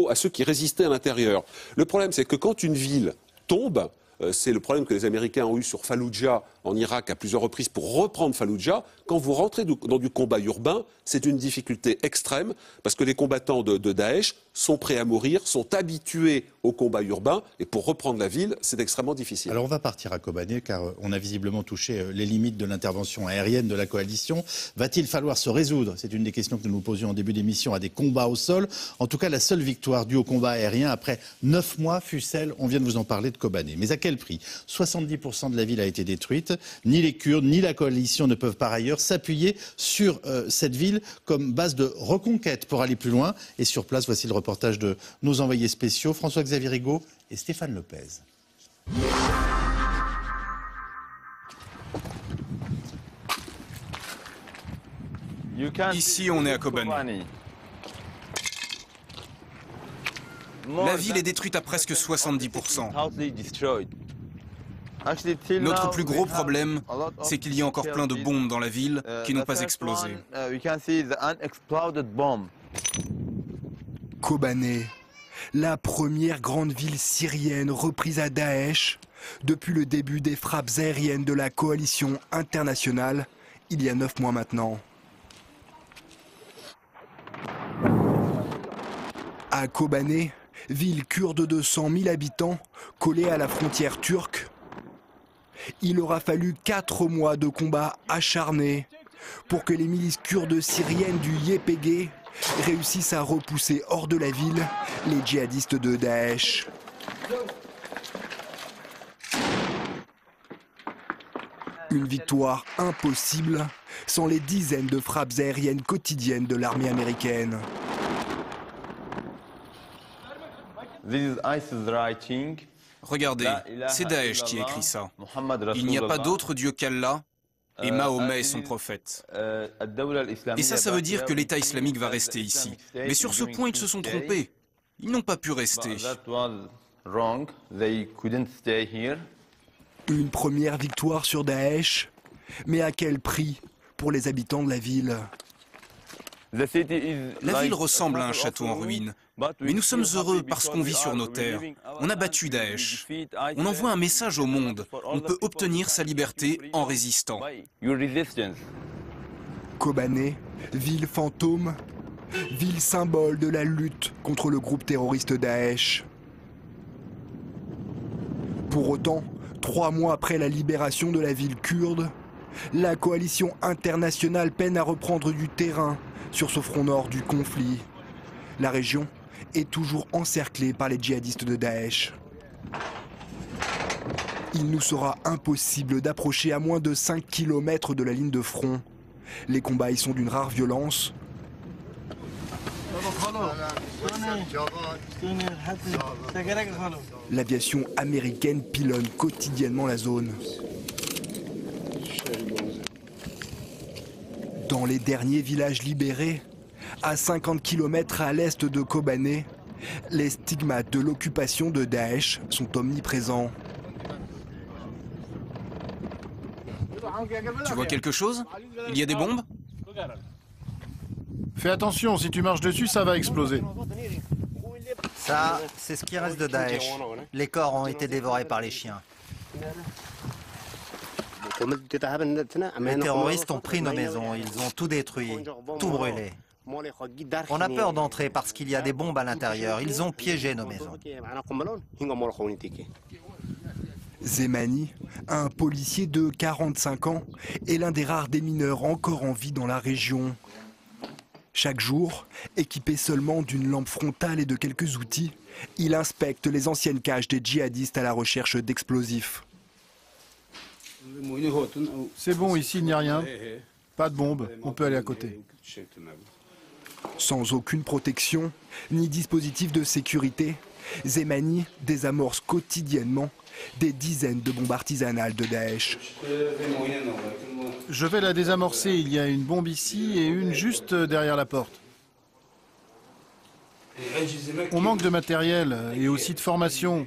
à ceux qui résistaient à l'intérieur. Le problème, c'est que quand une ville tombe, c'est le problème que les Américains ont eu sur Falloujah en Irak à plusieurs reprises pour reprendre Falloujah. Quand vous rentrez dans du combat urbain, c'est une difficulté extrême parce que les combattants de Daesh sont prêts à mourir, sont habitués au combat urbain et pour reprendre la ville, c'est extrêmement difficile. Alors on va partir à Kobané car on a visiblement touché les limites de l'intervention aérienne de la coalition. Va-t-il falloir se résoudre? C'est une des questions que nous nous posions en début d'émission à des combats au sol. En tout cas, la seule victoire due au combat aérien après 9 mois fut celle, on vient de vous en parler, de Kobané. Mais à quel prix? 70% de la ville a été détruite. Ni les Kurdes, ni la coalition ne peuvent par ailleurs s'appuyer sur cette ville comme base de reconquête pour aller plus loin. Et sur place, voici le reportage de nos envoyés spéciaux, François-Xavier Rigaud et Stéphane Lopez. Ici, on est à Kobané. La ville est détruite à presque 70%. Notre plus gros problème, c'est qu'il y a encore plein de bombes dans la ville qui n'ont pas explosé. Kobané, la première grande ville syrienne reprise à Daesh depuis le début des frappes aériennes de la coalition internationale, il y a 9 mois maintenant. À Kobané, ville kurde de 100 000 habitants, collée à la frontière turque, Il aura fallu 4 mois de combats acharnés pour que les milices kurdes syriennes du YPG réussissent à repousser hors de la ville les djihadistes de Daesh. Une victoire impossible sans les dizaines de frappes aériennes quotidiennes de l'armée américaine. Regardez, c'est Daesh qui a écrit ça. Il n'y a pas d'autre Dieu qu'Allah et Mahomet est son prophète. Et ça veut dire que l'État islamique va rester ici. Mais sur ce point, ils se sont trompés. Ils n'ont pas pu rester. Une première victoire sur Daesh, mais à quel prix pour les habitants de la ville? La ville ressemble à un château en ruine. Mais nous sommes heureux parce qu'on vit sur nos terres. On a battu Daesh. On envoie un message au monde. On peut obtenir sa liberté en résistant. Kobané, ville fantôme, ville symbole de la lutte contre le groupe terroriste Daesh. Pour autant, 3 mois après la libération de la ville kurde, la coalition internationale peine à reprendre du terrain sur ce front nord du conflit. La région est toujours encerclée par les djihadistes de Daesh. Il nous sera impossible d'approcher à moins de 5 km de la ligne de front. Les combats y sont d'une rare violence. L'aviation américaine pilonne quotidiennement la zone. Dans les derniers villages libérés, à 50 km à l'est de Kobané, les stigmates de l'occupation de Daesh sont omniprésents. Tu vois quelque chose? Il y a des bombes? Fais attention, si tu marches dessus, ça va exploser. Ça, c'est ce qui reste de Daesh. Les corps ont été dévorés par les chiens. Les terroristes ont pris nos maisons, ils ont tout détruit, tout brûlé. On a peur d'entrer parce qu'il y a des bombes à l'intérieur, ils ont piégé nos maisons. Zemani, un policier de 45 ans, est l'un des rares démineurs encore en vie dans la région. Chaque jour, équipé seulement d'une lampe frontale et de quelques outils, il inspecte les anciennes caches des djihadistes à la recherche d'explosifs. C'est bon, ici il n'y a rien. Pas de bombe, on peut aller à côté. Sans aucune protection, ni dispositif de sécurité, Zemani désamorce quotidiennement des dizaines de bombes artisanales de Daesh. Je vais la désamorcer, il y a une bombe ici et une juste derrière la porte. On manque de matériel et aussi de formation.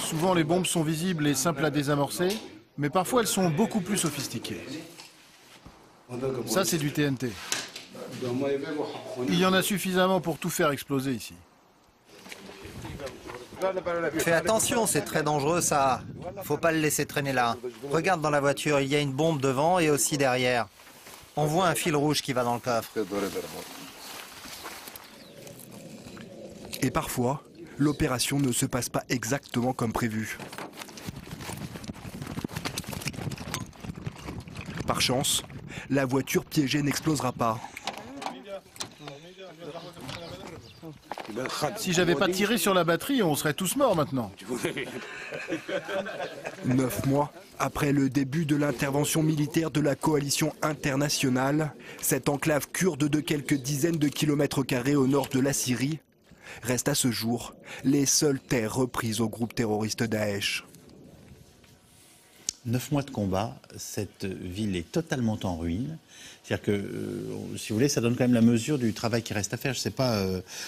Souvent les bombes sont visibles et simples à désamorcer, mais parfois elles sont beaucoup plus sophistiquées. Ça c'est du TNT. Il y en a suffisamment pour tout faire exploser ici. Fais attention, c'est très dangereux ça. Faut pas le laisser traîner là. Regarde dans la voiture, il y a une bombe devant et aussi derrière. On voit un fil rouge qui va dans le coffre. Et parfois, l'opération ne se passe pas exactement comme prévu. Par chance, la voiture piégée n'explosera pas. Si j'avais pas tiré sur la batterie, on serait tous morts maintenant. 9 mois après le début de l'intervention militaire de la coalition internationale, cette enclave kurde de quelques dizaines de kilomètres carrés au nord de la Syrie reste à ce jour les seules terres reprises au groupe terroriste Daesh. 9 mois de combat, cette ville est totalement en ruine. C'est-à-dire que, si vous voulez, ça donne quand même la mesure du travail qui reste à faire. Je ne sais pas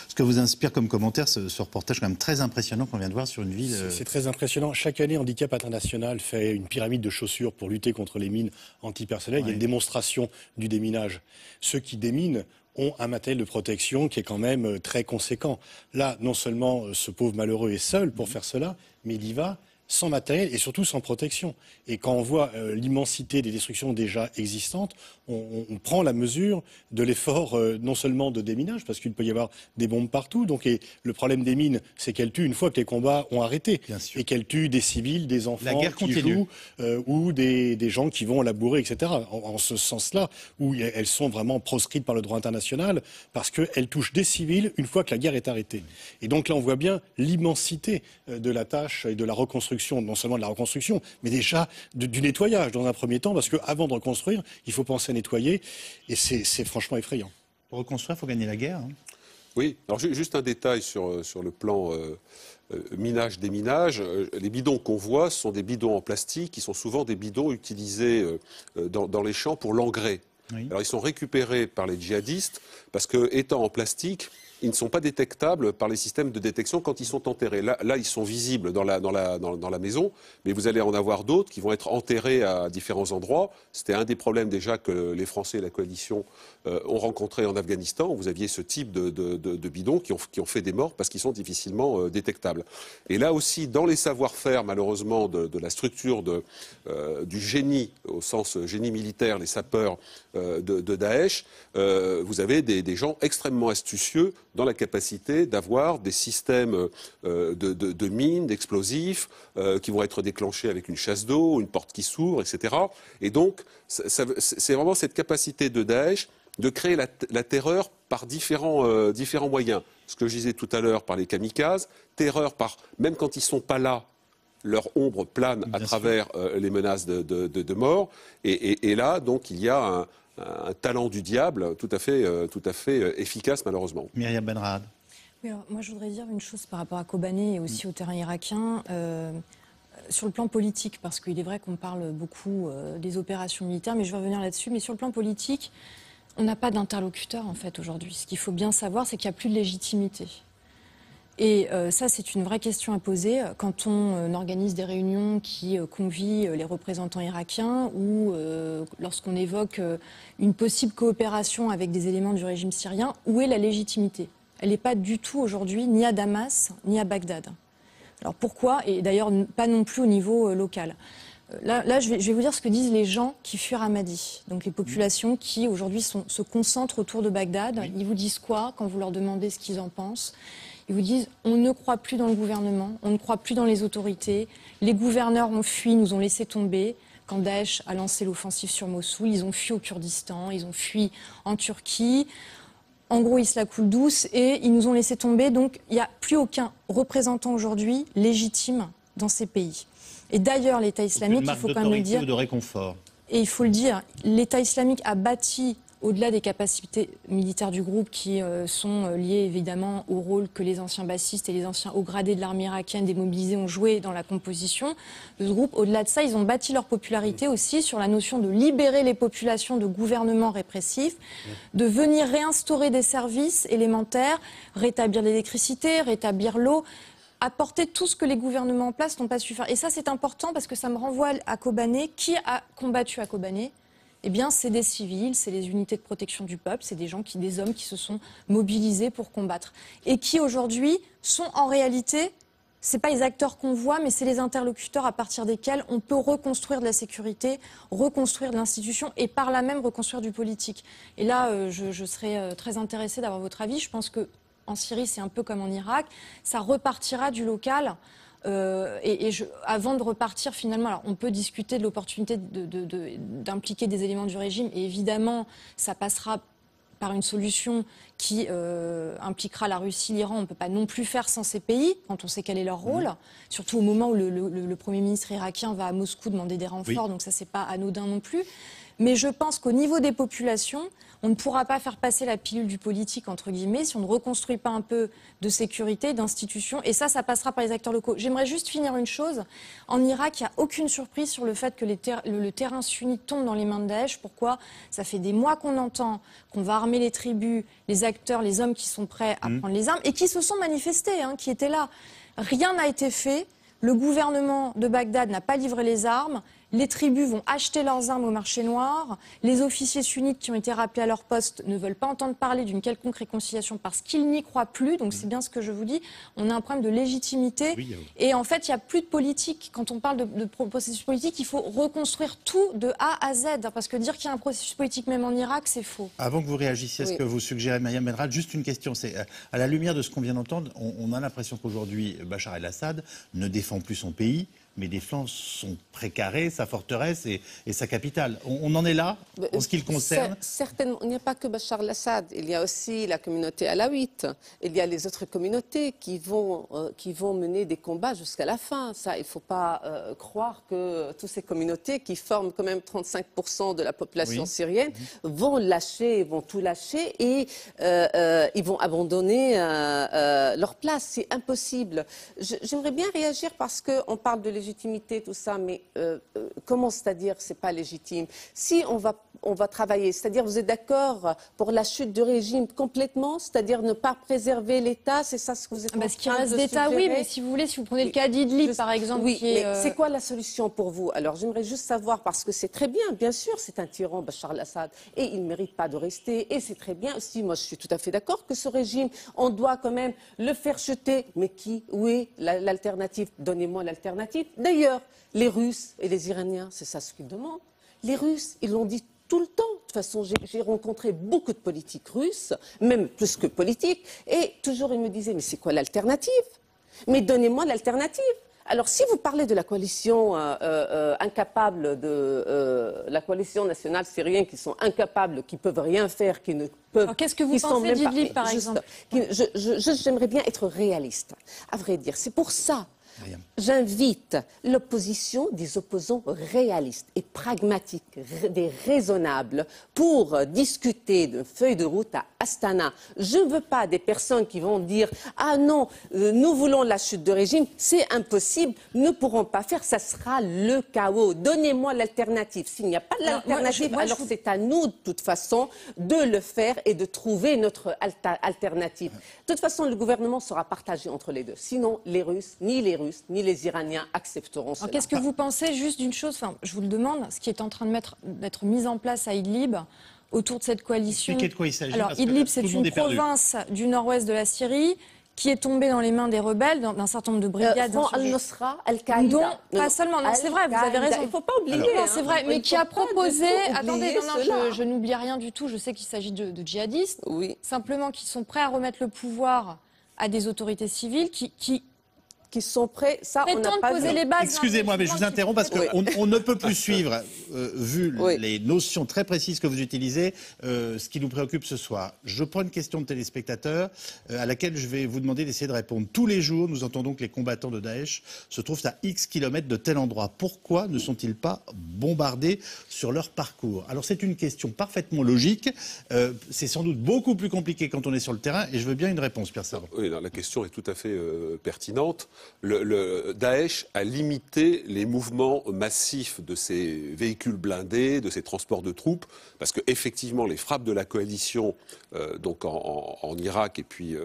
ce que vous inspire comme commentaire, ce reportage quand même très impressionnant qu'on vient de voir sur une ville. C'est très impressionnant. Chaque année, Handicap International fait une pyramide de chaussures pour lutter contre les mines antipersonnelles. Il y a une démonstration du déminage. Ceux qui déminent ont un matériel de protection qui est quand même très conséquent. Là, non seulement ce pauvre malheureux est seul pour faire cela, mais il y va sans matériel et surtout sans protection. Et quand on voit l'immensité des destructions déjà existantes, on prend la mesure de l'effort non seulement de déminage, parce qu'il peut y avoir des bombes partout. Donc, et le problème des mines, c'est qu'elles tuent une fois que les combats ont arrêté. Et qu'elles tuent des civils, des enfants qui jouent, ou des gens qui vont labourer, etc. En ce sens-là, où elles sont vraiment proscrites par le droit international, parce qu'elles touchent des civils une fois que la guerre est arrêtée. Et donc là, on voit bien l'immensité de la tâche et de la reconstruction, non seulement de la reconstruction, mais déjà du nettoyage dans un premier temps, parce qu'avant de reconstruire, il faut penser à nettoyer, et c'est franchement effrayant. Pour reconstruire, il faut gagner la guerre. Hein. Oui, alors juste un détail sur le plan minage-déminage. Les bidons qu'on voit sont des bidons en plastique, qui sont souvent des bidons utilisés dans les champs pour l'engrais. Oui. Alors ils sont récupérés par les djihadistes, parce que, étant en plastique, ils ne sont pas détectables par les systèmes de détection quand ils sont enterrés. Là ils sont visibles dans la maison, mais vous allez en avoir d'autres qui vont être enterrés à différents endroits. C'était un des problèmes déjà que les Français et la coalition ont rencontré en Afghanistan. Vous aviez ce type de bidons qui ont fait des morts parce qu'ils sont difficilement détectables. Et là aussi, dans les savoir-faire, malheureusement, de la structure du génie, au sens génie militaire, les sapeurs de Daesh, vous avez des gens extrêmement astucieux dans la capacité d'avoir des systèmes de mines, d'explosifs, qui vont être déclenchés avec une chasse d'eau, une porte qui s'ouvre, etc. Et donc, c'est vraiment cette capacité de Daesh de créer la terreur par différents moyens. Ce que je disais tout à l'heure par les kamikazes, terreur par, même quand ils ne sont pas là, leur ombre plane à travers les menaces de mort. Et là, donc, il y a un talent du diable tout à fait efficace, malheureusement. Myriam Benrahad. Oui, alors, moi, je voudrais dire une chose par rapport à Kobané et aussi au terrain irakien. Sur le plan politique, parce qu'il est vrai qu'on parle beaucoup des opérations militaires, mais je vais revenir là-dessus. Mais sur le plan politique, on n'a pas d'interlocuteur, en fait, aujourd'hui. Ce qu'il faut bien savoir, c'est qu'il n'y a plus de légitimité. Et ça, c'est une vraie question à poser quand on organise des réunions qui convient les représentants irakiens ou lorsqu'on évoque une possible coopération avec des éléments du régime syrien. Où est la légitimité? Elle n'est pas du tout aujourd'hui ni à Damas ni à Bagdad. Alors pourquoi? Et d'ailleurs pas non plus au niveau local. Là je vais vous dire ce que disent les gens qui fuient Ramadi, donc les populations qui aujourd'hui se concentrent autour de Bagdad. Oui. Ils vous disent quoi quand vous leur demandez ce qu'ils en pensent? Ils vous disent on ne croit plus dans le gouvernement, on ne croit plus dans les autorités, les gouverneurs ont fui, nous ont laissé tomber. Quand Daesh a lancé l'offensive sur Mossoul, ils ont fui au Kurdistan, ils ont fui en Turquie. En gros, ils se la coulent douce et ils nous ont laissé tomber. Donc, il n'y a plus aucun représentant aujourd'hui légitime dans ces pays. Et d'ailleurs, l'État islamique, il faut quand même le dire... de réconfort. Et il faut le dire, l'État islamique a bâti, au-delà des capacités militaires du groupe qui sont liées évidemment au rôle que les anciens bassistes et les anciens hauts gradés de l'armée irakienne démobilisés ont joué dans la composition de ce groupe. Au-delà de ça, ils ont bâti leur popularité aussi sur la notion de libérer les populations de gouvernements répressifs, de venir réinstaurer des services élémentaires, rétablir l'électricité, rétablir l'eau, apporter tout ce que les gouvernements en place n'ont pas su faire. Et ça, c'est important parce que ça me renvoie à Kobané. Qui a combattu à Kobané ? Eh bien, c'est des civils, c'est les unités de protection du peuple, c'est des hommes qui se sont mobilisés pour combattre. Et qui, aujourd'hui, sont en réalité, ce n'est pas les acteurs qu'on voit, mais c'est les interlocuteurs à partir desquels on peut reconstruire de la sécurité, reconstruire de l'institution et par là même reconstruire du politique. Et là, je serais très intéressée d'avoir votre avis. Je pense qu'en Syrie, c'est un peu comme en Irak, ça repartira du local. Avant de repartir finalement, alors on peut discuter de l'opportunité d'impliquer des éléments du régime et évidemment ça passera par une solution qui impliquera la Russie, l'Iran. On ne peut pas non plus faire sans ces pays quand on sait quel est leur rôle, surtout au moment où le Premier ministre irakien va à Moscou demander des renforts, oui. Donc ça c'est pas anodin non plus. Mais je pense qu'au niveau des populations, on ne pourra pas faire passer la pilule du politique, entre guillemets, si on ne reconstruit pas un peu de sécurité, d'institutions. Et ça passera par les acteurs locaux. J'aimerais juste finir une chose. En Irak, il n'y a aucune surprise sur le fait que le terrain sunnite tombe dans les mains de Daesh. Pourquoi? Ça fait des mois qu'on entend qu'on va armer les tribus, les acteurs, les hommes qui sont prêts à prendre les armes et qui se sont manifestés, qui étaient là. Rien n'a été fait. Le gouvernement de Bagdad n'a pas livré les armes. Les tribus vont acheter leurs armes au marché noir. Les officiers sunnites qui ont été rappelés à leur poste ne veulent pas entendre parler d'une quelconque réconciliation parce qu'ils n'y croient plus. Donc c'est bien ce que je vous dis. On a un problème de légitimité. Oui. Et en fait, il n'y a plus de politique. Quand on parle de processus politique, il faut reconstruire tout de A à Z. Parce que dire qu'il y a un processus politique même en Irak, c'est faux. Avant que vous réagissiez à ce que vous suggérez, Mariam Benrad, juste une question. C'est à la lumière de ce qu'on vient d'entendre, on a l'impression qu'aujourd'hui, Bachar el-Assad ne défend plus son pays, mais défend son précaré, sa forteresse et sa capitale. On en est là, en ce qui le concerne? Certainement. Il n'y a pas que Bachar el-Assad. Il y a aussi la communauté alawite. Il y a les autres communautés qui vont mener des combats jusqu'à la fin. Ça, il ne faut pas croire que toutes ces communautés qui forment quand même 35% de la population syrienne vont tout lâcher et ils vont abandonner leur place. C'est impossible. J'aimerais bien réagir parce qu'on parle de légitimité, tout ça, mais comment c'est-à-dire c'est pas légitime? Si on va travailler, c'est-à-dire vous êtes d'accord pour la chute du régime complètement, c'est-à-dire ne pas préserver l'État, c'est ça ce que vous êtes en train de suggérer? Parce qu'il reste d'État, oui, mais si vous voulez, si vous prenez le cas d'Idlib, par exemple... Oui, mais c'est quoi la solution pour vous? Alors j'aimerais juste savoir, parce que c'est très bien sûr, c'est un tyran, Bachar el-Assad, et il ne mérite pas de rester, et c'est très bien aussi, moi je suis tout à fait d'accord que ce régime, on doit quand même le faire chuter, mais où est l'alternative? Donnez-moi l'alternative. D'ailleurs, les Russes et les Iraniens, c'est ça ce qu'ils demandent. Les Russes, ils l'ont dit tout le temps. De toute façon, j'ai rencontré beaucoup de politiques russes, même plus que politiques, et toujours ils me disaient, mais c'est quoi l'alternative? Mais donnez-moi l'alternative. Alors, si vous parlez de la coalition incapable la coalition nationale syrienne, qui sont incapables, qui peuvent rien faire, qui ne peuvent... Alors, qu'est-ce que vous pensez d'Idlib, par exemple? J'aimerais bien être réaliste. À vrai dire, c'est pour ça. J'invite l'opposition, des opposants réalistes et pragmatiques, des raisonnables, pour discuter d'une feuille de route à Astana. Je ne veux pas des personnes qui vont dire « Ah non, nous voulons la chute de régime, c'est impossible, nous ne pourrons pas faire, ça sera le chaos. Donnez-moi l'alternative. » S'il n'y a pas d'alternative, alors c'est à nous, de toute façon, de le faire et de trouver notre alternative. De toute façon, le gouvernement sera partagé entre les deux. Sinon, ni les Iraniens accepteront cela. Qu'est-ce que vous pensez juste d'une chose, je vous le demande, ce qui est en train d'être mis en place à Idlib autour de cette coalition. Expliquez de quoi il s'agit. Alors Idlib, c'est une province du nord-ouest de la Syrie qui est tombée dans les mains des rebelles, d'un certain nombre de brigades. Al-Nusra, Al-Qaïda. Pas seulement, non, c'est vrai, vous avez raison. Il ne faut pas oublier. C'est vrai, mais qui a proposé... Attendez, je n'oublie rien du tout, je sais qu'il s'agit de djihadistes, simplement qui sont prêts à remettre le pouvoir à des autorités civiles qui sont prêts, ça on n'a pas poser les bases. Excusez-moi, mais je vous interromps parce qu'on ne peut plus suivre, vu les notions très précises que vous utilisez, ce qui nous préoccupe ce soir. Je prends une question de téléspectateur à laquelle je vais vous demander d'essayer de répondre. Tous les jours, nous entendons que les combattants de Daesh se trouvent à X kilomètres de tel endroit. Pourquoi ne sont-ils pas bombardés sur leur parcours? Alors c'est une question parfaitement logique. C'est sans doute beaucoup plus compliqué quand on est sur le terrain et je veux bien une réponse, Pierre Savon. Oui, la question est tout à fait pertinente. Le Daesh a limité les mouvements massifs de ces véhicules blindés, de ces transports de troupes, parce qu'effectivement, les frappes de la coalition donc en Irak et puis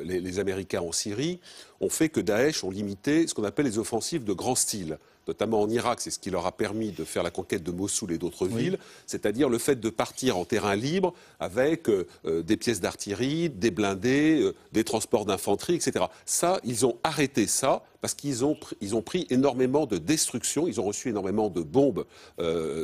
les Américains en Syrie ont fait que Daesh ont limité ce qu'on appelle les offensives de grand style. Notamment en Irak, c'est ce qui leur a permis de faire la conquête de Mossoul et d'autres villes, c'est-à-dire le fait de partir en terrain libre avec des pièces d'artillerie, des blindés, des transports d'infanterie, etc. Ça, ils ont arrêté ça parce qu'ils ont pris énormément de destruction, ils ont reçu énormément de bombes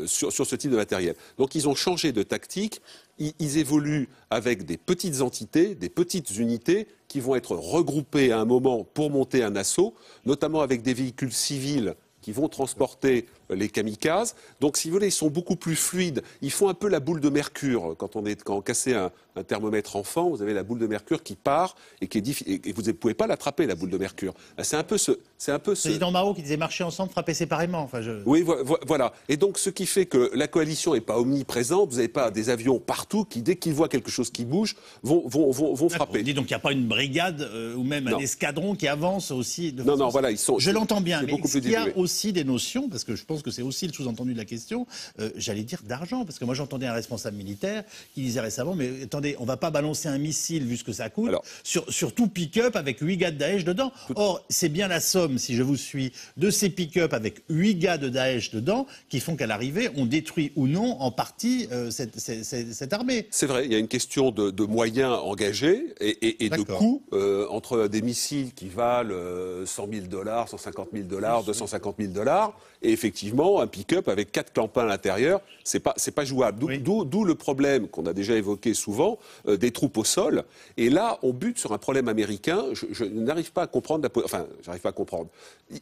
sur ce type de matériel. Donc ils ont changé de tactique, ils évoluent avec des petites entités, des petites unités qui vont être regroupées à un moment pour monter un assaut, notamment avec des véhicules civils qui vont transporter les kamikazes. Donc, si vous voulez, ils sont beaucoup plus fluides. Ils font un peu la boule de mercure. Quand on cassait un thermomètre enfant, vous avez la boule de mercure qui part et qui est difficile. Et vous ne pouvez pas l'attraper, la boule de mercure. C'est un peu ce. Président Mao qui disait marcher ensemble, frapper séparément. Oui, voilà. Et donc, ce qui fait que la coalition n'est pas omniprésente. Vous n'avez pas des avions partout qui, dès qu'ils voient quelque chose qui bouge, vont frapper. Donc, il n'y a pas une brigade ou même un escadron qui avance aussi. Non, voilà, ils sont. Je l'entends bien. Mais beaucoup plus il y a aussi des notions, parce que je pense pense que c'est aussi le sous-entendu de la question, j'allais dire d'argent. Parce que moi, j'entendais un responsable militaire qui disait récemment, mais attendez, on ne va pas balancer un missile, vu ce que ça coûte, sur tout pick-up avec 8 gars de Daesh dedans. Or, c'est bien la somme, si je vous suis, de ces pick-up avec 8 gars de Daesh dedans qui font qu'à l'arrivée, on détruit ou non en partie cette armée. C'est vrai, il y a une question de moyens engagés et de coûts entre des missiles qui valent $100 000, $150 000, $250 000, et effectivement un pick-up avec 4 clampins à l'intérieur, c'est pas jouable. D'où le problème qu'on a déjà évoqué souvent des troupes au sol. Et là, on bute sur un problème américain. Je n'arrive pas à comprendre. J'arrive pas à comprendre.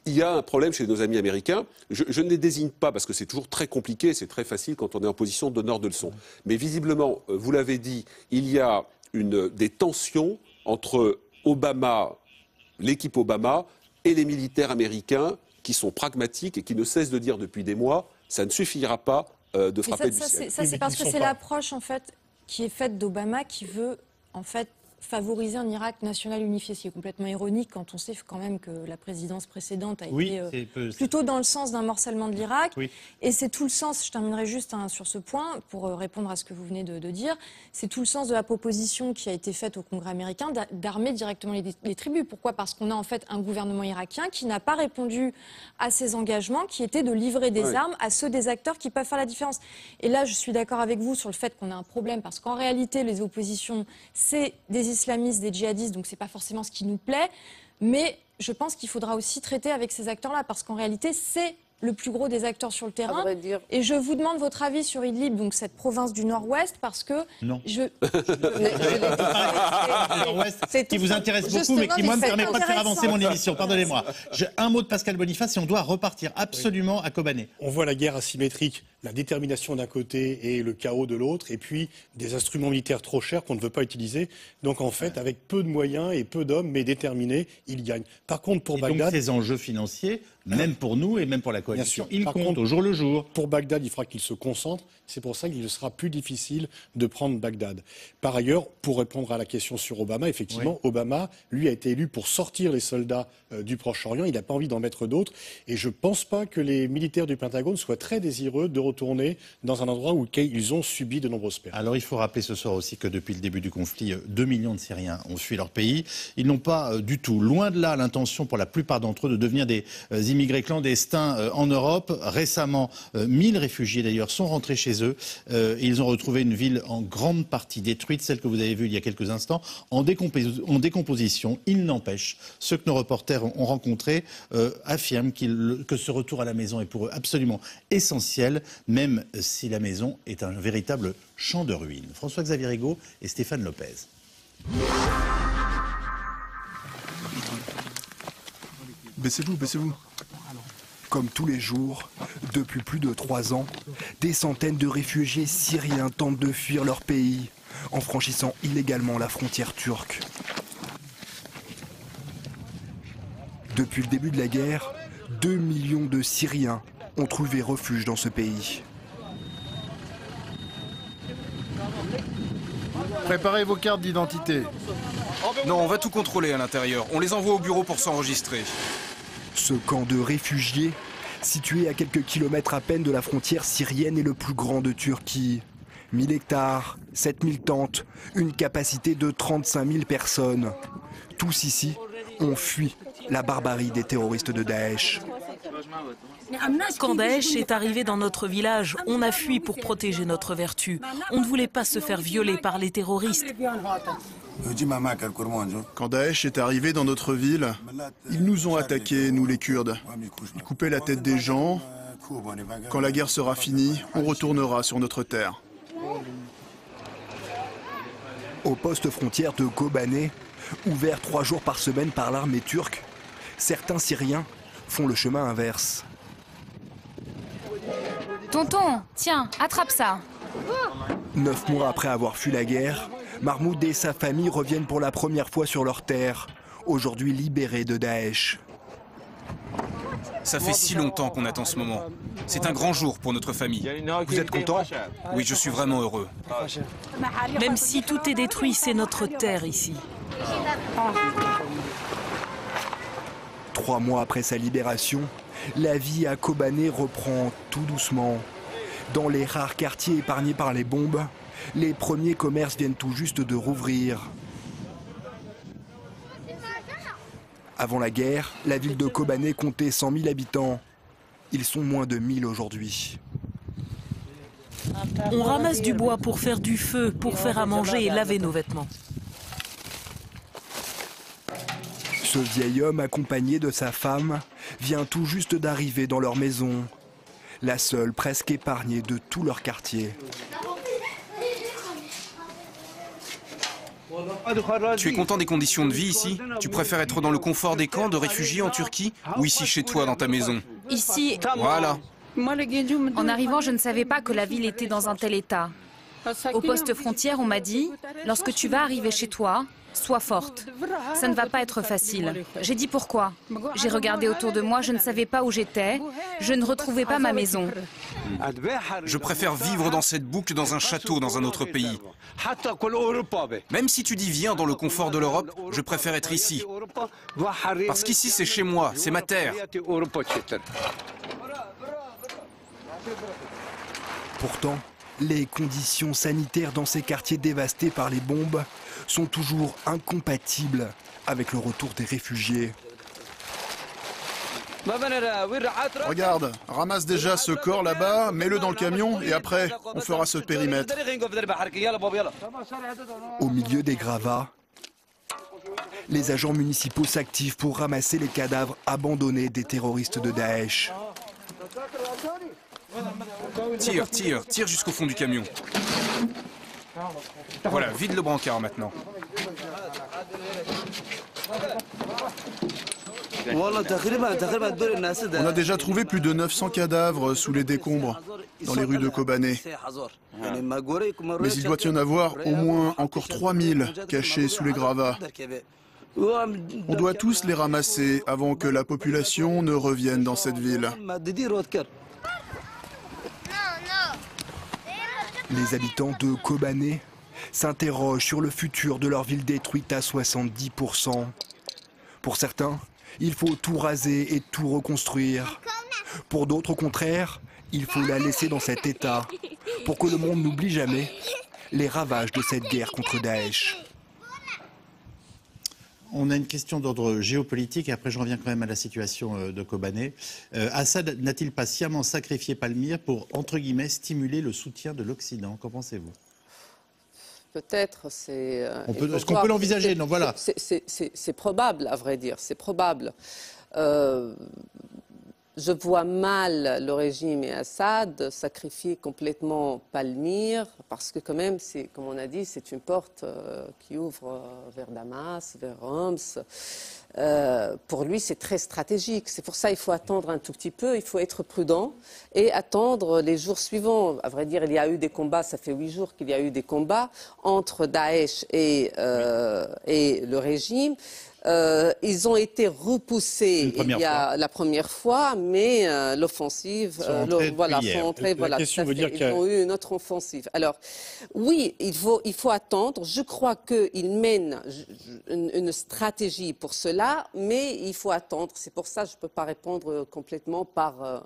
Il y a un problème chez nos amis américains. Je ne les désigne pas parce que c'est toujours très compliqué, c'est très facile quand on est en position de donneur de leçons. Mais visiblement, vous l'avez dit, il y a des tensions entre l'équipe Obama et les militaires américains qui sont pragmatiques et qui ne cessent de dire depuis des mois, ça ne suffira pas de frapper du ciel. Ça, c'est parce que c'est l'approche en fait qui est faite d'Obama qui veut en fait favoriser un Irak national unifié. C'est complètement ironique quand on sait quand même que la présidence précédente a été plutôt dans le sens d'un morcellement de l'Irak. Et c'est tout le sens, je terminerai juste sur ce point pour répondre à ce que vous venez de dire, c'est tout le sens de la proposition qui a été faite au Congrès américain d'armer directement les tribus. Pourquoi ? Parce qu'on a en fait un gouvernement irakien qui n'a pas répondu à ses engagements, qui était de livrer des armes à ceux des acteurs qui peuvent faire la différence. Et là, je suis d'accord avec vous sur le fait qu'on a un problème, parce qu'en réalité, les oppositions, c'est des islamistes, des djihadistes, donc c'est pas forcément ce qui nous plaît, mais je pense qu'il faudra aussi traiter avec ces acteurs-là, parce qu'en réalité, c'est le plus gros des acteurs sur le terrain. Et je vous demande votre avis sur Idlib, donc cette province du Nord-Ouest, parce que... Non. C'est qui vous intéresse beaucoup, mais qui, moi, ne me permet pas de faire avancer mon émission. Pardonnez-moi. Un mot de Pascal Boniface, et on doit repartir absolument à Kobané. On voit la guerre asymétrique, la détermination d'un côté et le chaos de l'autre, et puis des instruments militaires trop chers qu'on ne veut pas utiliser. Donc, en fait, avec peu de moyens et peu d'hommes, mais déterminés, ils gagnent. Par contre, pour Bagdad... Donc, ces enjeux financiers, même pour nous et même pour la coalition, ils comptent au jour le jour. Pour Bagdad, il faudra qu'il se concentre. C'est pour ça qu'il sera plus difficile de prendre Bagdad. Par ailleurs, pour répondre à la question sur Obama, effectivement, Obama, lui, a été élu pour sortir les soldats du Proche-Orient. Il n'a pas envie d'en mettre d'autres. Et je ne pense pas que les militaires du Pentagone soient très désireux de retourner dans un endroit où ils ont subi de nombreuses pertes. Alors, il faut rappeler ce soir aussi que depuis le début du conflit, 2 millions de Syriens ont fui leur pays. Ils n'ont pas du tout, loin de là, l'intention pour la plupart d'entre eux de devenir des immigrés clandestins en Europe. Récemment, 1000 réfugiés d'ailleurs sont rentrés chez eux. Ils ont retrouvé une ville en grande partie détruite, celle que vous avez vue il y a quelques instants, en décomposition. Il n'empêche, ceux que nos reporters ont rencontrés affirment que ce retour à la maison est pour eux absolument essentiel, même si la maison est un véritable champ de ruines. François-Xavier Rigaud et Stéphane Lopez. Baissez-vous, baissez-vous. Comme tous les jours, depuis plus de 3 ans, des centaines de réfugiés syriens tentent de fuir leur pays en franchissant illégalement la frontière turque. Depuis le début de la guerre, 2 millions de Syriens ont trouvé refuge dans ce pays. Préparez vos cartes d'identité. Non, on va tout contrôler à l'intérieur. On les envoie au bureau pour s'enregistrer. Ce camp de réfugiés, situé à quelques kilomètres à peine de la frontière syrienne, est le plus grand de Turquie. 1000 hectares, 7000 tentes, une capacité de 35 000 personnes. Tous ici ont fui la barbarie des terroristes de Daesh. Quand Daesh est arrivé dans notre village, on a fui pour protéger notre vertu. On ne voulait pas se faire violer par les terroristes. Quand Daesh est arrivé dans notre ville, ils nous ont attaqués, nous les Kurdes. Ils coupaient la tête des gens. Quand la guerre sera finie, on retournera sur notre terre. Au poste frontière de Kobané, ouvert 3 jours par semaine par l'armée turque, certains Syriens font le chemin inverse. Tonton, tiens, attrape ça. 9 mois après avoir fui la guerre, Mahmoud et sa famille reviennent pour la première fois sur leur terre, aujourd'hui libérés de Daesh. Ça fait si longtemps qu'on attend ce moment. C'est un grand jour pour notre famille. Vous êtes content? Oui, je suis vraiment heureux. Même si tout est détruit, c'est notre terre ici. 3 mois après sa libération, La vie à Kobané reprend tout doucement. Dans les rares quartiers épargnés par les bombes, les premiers commerces viennent tout juste de rouvrir. Avant la guerre, la ville de Kobané comptait 100 000 habitants. Ils sont moins de 1000 aujourd'hui. On ramasse du bois pour faire du feu, pour faire à manger et laver nos vêtements. Ce vieil homme, accompagné de sa femme, vient tout juste d'arriver dans leur maison. La seule presque épargnée de tout leur quartier. Tu es content des conditions de vie ici? Tu préfères être dans le confort des camps de réfugiés en Turquie ou ici chez toi dans ta maison? Ici, Voilà. en arrivant, je ne savais pas que la ville était dans un tel état. Au poste frontière, on m'a dit, lorsque tu vas arriver chez toi, sois forte. Ça ne va pas être facile. J'ai dit pourquoi. J'ai regardé autour de moi, je ne savais pas où j'étais. Je ne retrouvais pas ma maison. Je préfère vivre dans cette boucle dans un château dans un autre pays. Même si tu dis viens dans le confort de l'Europe, je préfère être ici. Parce qu'ici c'est chez moi, c'est ma terre. Pourtant, les conditions sanitaires dans ces quartiers dévastés par les bombes sont toujours incompatibles avec le retour des réfugiés. Regarde, ramasse déjà ce corps là-bas, mets-le dans le camion et après, on fera ce périmètre. Au milieu des gravats, les agents municipaux s'activent pour ramasser les cadavres abandonnés des terroristes de Daesh. Tire jusqu'au fond du camion. Voilà, vide le brancard maintenant. On a déjà trouvé plus de 900 cadavres sous les décombres dans les rues de Kobané. Mais il doit y en avoir au moins encore 3000 cachés sous les gravats. On doit tous les ramasser avant que la population ne revienne dans cette ville. Les habitants de Kobané s'interrogent sur le futur de leur ville détruite à 70%. Pour certains, il faut tout raser et tout reconstruire. Pour d'autres, au contraire, il faut la laisser dans cet état pour que le monde n'oublie jamais les ravages de cette guerre contre Daesh. On a une question d'ordre géopolitique et après je reviens quand même à la situation de Kobané. Assad n'a-t-il pas sciemment sacrifié Palmyre pour, entre guillemets, stimuler le soutien de l'Occident? Qu'en pensez-vous? Peut-être, c'est... Est-ce qu'on peut l'envisager? Non, voilà. C'est probable, à vrai dire, c'est probable. Je vois mal le régime et Assad sacrifier complètement Palmyre, parce que quand même, comme on a dit, c'est une porte qui ouvre vers Damas, vers Homs. Pour lui, c'est très stratégique. C'est pour ça qu'il faut attendre un tout petit peu, il faut être prudent et attendre les jours suivants. À vrai dire, il y a eu des combats, ça fait 8 jours qu'il y a eu des combats entre Daesh et le régime. Ils ont été repoussés la première fois, mais l'offensive, ils ont eu une autre offensive. Alors, oui, il faut attendre. Je crois qu'ils mènent une stratégie pour cela, mais il faut attendre. C'est pour ça que je ne peux pas répondre complètement par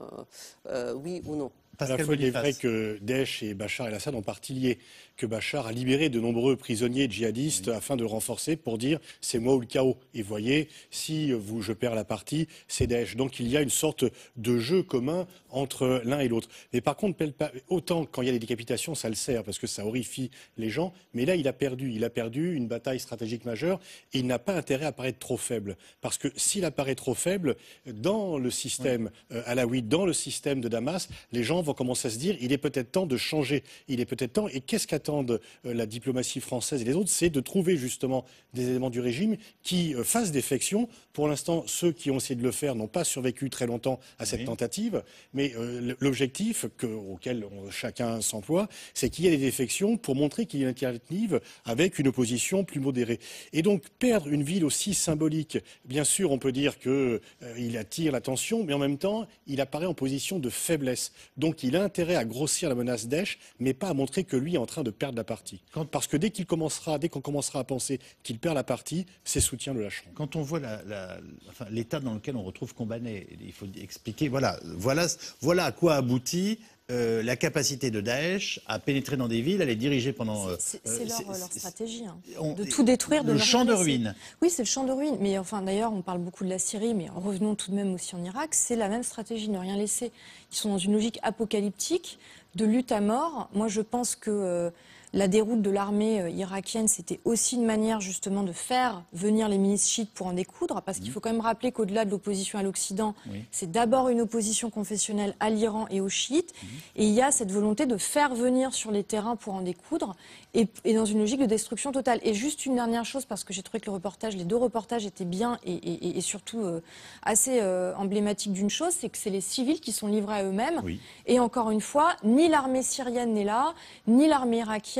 oui ou non. À la fois, il est vrai que Daesh et Bachar el-Assad ont partie liée, que Bachar a libéré de nombreux prisonniers djihadistes afin de renforcer, pour dire c'est moi ou le chaos. Et voyez, si je perds la partie, c'est Daesh. Donc il y a une sorte de jeu commun entre l'un et l'autre. Mais par contre, autant quand il y a des décapitations, ça le sert parce que ça horrifie les gens. Mais là, il a perdu une bataille stratégique majeure et il n'a pas intérêt à paraître trop faible. Parce que s'il apparaît trop faible, dans le système alaouite, dans le système de Damas, les gens vont commencer à se dire il est peut-être temps de changer, il est peut-être temps. Et qu'est-ce qu'attendent la diplomatie française et les autres? C'est de trouver justement des éléments du régime qui fassent défection. Pour l'instant, ceux qui ont essayé de le faire n'ont pas survécu très longtemps à cette tentative. Mais l'objectif auquel chacun s'emploie, c'est qu'il y ait des défections pour montrer qu'il y a une alternative avec une opposition plus modérée. Et donc perdre une ville aussi symbolique, bien sûr, on peut dire qu'il attire l'attention, mais en même temps, il apparaît en position de faiblesse. Donc donc il a intérêt à grossir la menace Daesh, mais pas à montrer que lui est en train de perdre la partie. Parce que dès qu'on commencera à penser qu'il perd la partie, ses soutiens le lâcheront. Quand on voit l'état dans lequel on retrouve Kobané, il faut expliquer, voilà à quoi aboutit la capacité de Daesh à pénétrer dans des villes, à les diriger pendant... C'est leur stratégie, de tout détruire. Le champ de ruines. Oui, c'est le champ de ruines. Mais enfin, d'ailleurs, on parle beaucoup de la Syrie, mais revenons tout de même aussi en Irak. C'est la même stratégie, ne rien laisser. Ils sont dans une logique apocalyptique, de lutte à mort. Moi, je pense que la déroute de l'armée irakienne, c'était aussi une manière justement de faire venir les milices chiites pour en découdre, parce qu'il faut quand même rappeler qu'au-delà de l'opposition à l'Occident, c'est d'abord une opposition confessionnelle à l'Iran et aux chiites, et il y a cette volonté de faire venir sur les terrains pour en découdre, et dans une logique de destruction totale. Et juste une dernière chose, parce que j'ai trouvé que les deux reportages étaient bien et surtout assez emblématiques d'une chose, c'est que c'est les civils qui sont livrés à eux-mêmes, et encore une fois, ni l'armée syrienne n'est là, ni l'armée irakienne,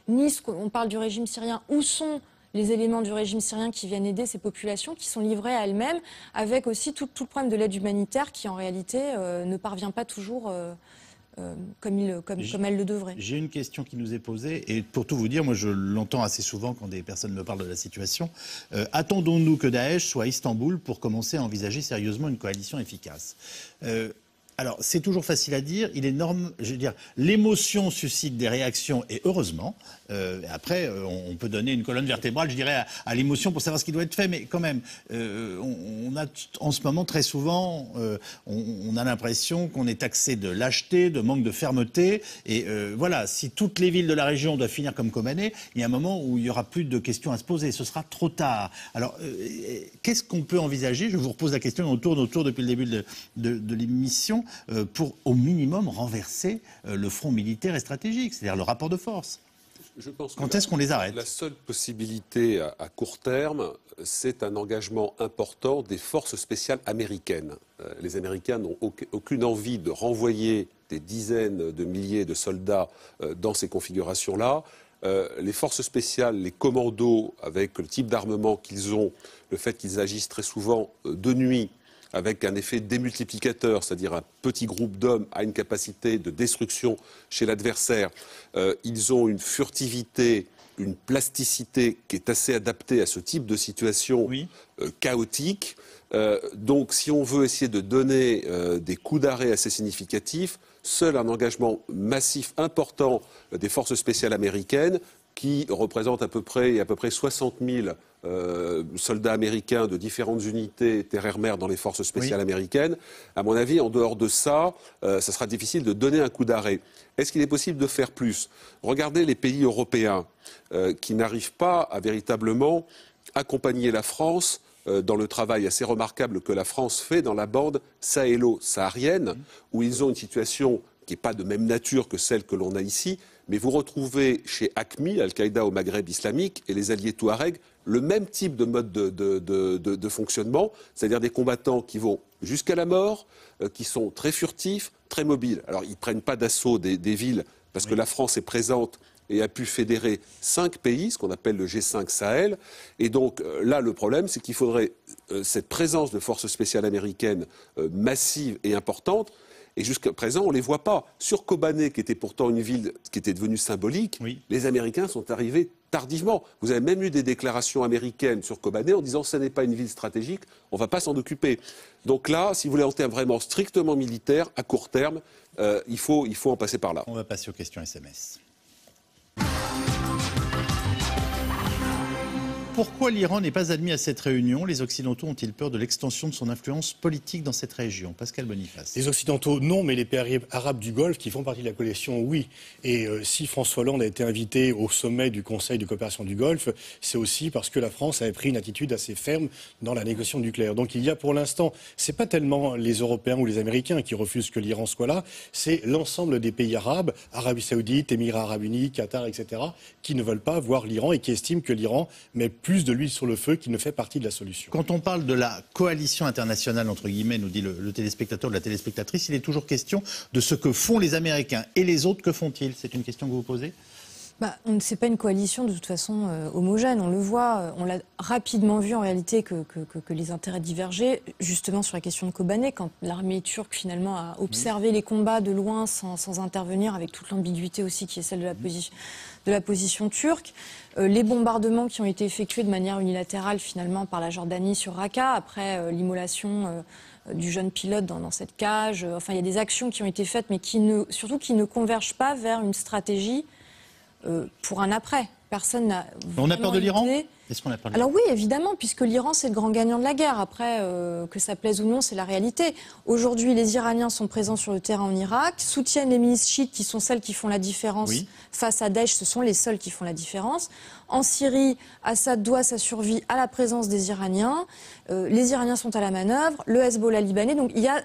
ni on parle du régime syrien, où sont les éléments du régime syrien qui viennent aider ces populations qui sont livrées à elles-mêmes, avec aussi tout le problème de l'aide humanitaire qui en réalité ne parvient pas toujours comme elle le devrait. J'ai une question qui nous est posée, et pour tout vous dire, moi je l'entends assez souvent quand des personnes me parlent de la situation. Attendons-nous que Daesh soit à Istanbul pour commencer à envisager sérieusement une coalition efficace? Alors, c'est toujours facile à dire. Il est énorme. Je veux dire, l'émotion suscite des réactions, et heureusement. Après, on peut donner une colonne vertébrale, je dirais, à l'émotion pour savoir ce qui doit être fait. Mais quand même, on a en ce moment très souvent, on a l'impression qu'on est taxé de lâcheté, de manque de fermeté. Et voilà, si toutes les villes de la région doivent finir comme Kobané, il y a un moment où il n'y aura plus de questions à se poser. Ce sera trop tard. Alors, qu'est-ce qu'on peut envisager? Je vous repose la question. On tourne autour depuis le début de l'émission. Pour au minimum renverser le front militaire et stratégique, c'est-à-dire le rapport de force. Je pense Quand est-ce qu'on les arrête? La seule possibilité à court terme, c'est un engagement important des forces spéciales américaines. Les Américains n'ont aucune envie de renvoyer des dizaines de milliers de soldats dans ces configurations-là. Les forces spéciales, les commandos, avec le type d'armement qu'ils ont, le fait qu'ils agissent très souvent de nuit, avec un effet démultiplicateur, c'est-à-dire un petit groupe d'hommes a une capacité de destruction chez l'adversaire. Ils ont une furtivité, une plasticité qui est assez adaptée à ce type de situation chaotique. Donc, si on veut essayer de donner des coups d'arrêt assez significatifs, seul un engagement massif important des forces spéciales américaines, qui représente à peu près 60 000 soldats américains de différentes unités terre-air-mer dans les forces spéciales américaines. À mon avis, en dehors de ça, ça sera difficile de donner un coup d'arrêt. Est-ce qu'il est possible de faire plus? Regardez les pays européens qui n'arrivent pas à véritablement accompagner la France dans le travail assez remarquable que la France fait dans la bande sahélo-saharienne, où ils ont une situation qui n'est pas de même nature que celle que l'on a ici, mais vous retrouvez chez AQMI, Al-Qaïda au Maghreb islamique, et les alliés Touaregs, le même type de mode de fonctionnement, c'est-à-dire des combattants qui vont jusqu'à la mort, qui sont très furtifs, très mobiles. Alors, ils ne prennent pas d'assaut des villes, parce que la France est présente et a pu fédérer 5 pays, ce qu'on appelle le G5 Sahel. Et donc, là, le problème, c'est qu'il faudrait cette présence de forces spéciales américaines massive et importante. Et jusqu'à présent, on ne les voit pas. Sur Kobané, qui était pourtant une ville qui était devenue symbolique, les Américains sont arrivés tardivement. Vous avez même eu des déclarations américaines sur Kobané en disant que ce n'est pas une ville stratégique, on ne va pas s'en occuper. Donc là, si vous voulez en termes vraiment strictement militaires, à court terme, il faut en passer par là. On va passer aux questions SMS. Pourquoi l'Iran n'est pas admis à cette réunion? Les Occidentaux ont-ils peur de l'extension de son influence politique dans cette région? Pascal Boniface. Les Occidentaux, non, mais les pays arabes du Golfe, qui font partie de la coalition, oui. Et si François Hollande a été invité au sommet du Conseil de coopération du Golfe, c'est aussi parce que la France avait pris une attitude assez ferme dans la négociation nucléaire. Donc il y a pour l'instant, c'est pas tellement les Européens ou les Américains qui refusent que l'Iran soit là, c'est l'ensemble des pays arabes, Arabie Saoudite, Émirats Arabes Unis, Qatar, etc., qui ne veulent pas voir l'Iran et qui estiment que l'Iran met plus de l'huile sur le feu, qu'il ne fait partie de la solution. Quand on parle de la coalition internationale, entre guillemets, nous dit le téléspectateur ou la téléspectatrice, il est toujours question de ce que font les Américains. Et les autres, que font-ils? C'est une question que vous posez? C'est pas une coalition de toute façon homogène, on le voit, on l'a rapidement vu en réalité que les intérêts divergeaient, justement sur la question de Kobané, quand l'armée turque finalement a observé les combats de loin sans intervenir, avec toute l'ambiguïté aussi qui est celle de la position turque. Les bombardements qui ont été effectués de manière unilatérale finalement par la Jordanie sur Raqqa, après l'immolation du jeune pilote dans cette cage. Enfin, il y a des actions qui ont été faites, mais surtout qui ne convergent pas vers une stratégie pour un après. Personne n'a. On a peur de l'Iran ? Est-ce qu'on a peur de l'Iran ? Alors oui, évidemment, puisque l'Iran, c'est le grand gagnant de la guerre. Après, que ça plaise ou non, c'est la réalité. Aujourd'hui, les Iraniens sont présents sur le terrain en Irak, soutiennent les milices chiites qui sont celles qui font la différence face à Daesh. Ce sont les seuls qui font la différence. En Syrie, Assad doit sa survie à la présence des Iraniens. Les Iraniens sont à la manœuvre, le Hezbollah libanais. Donc il y a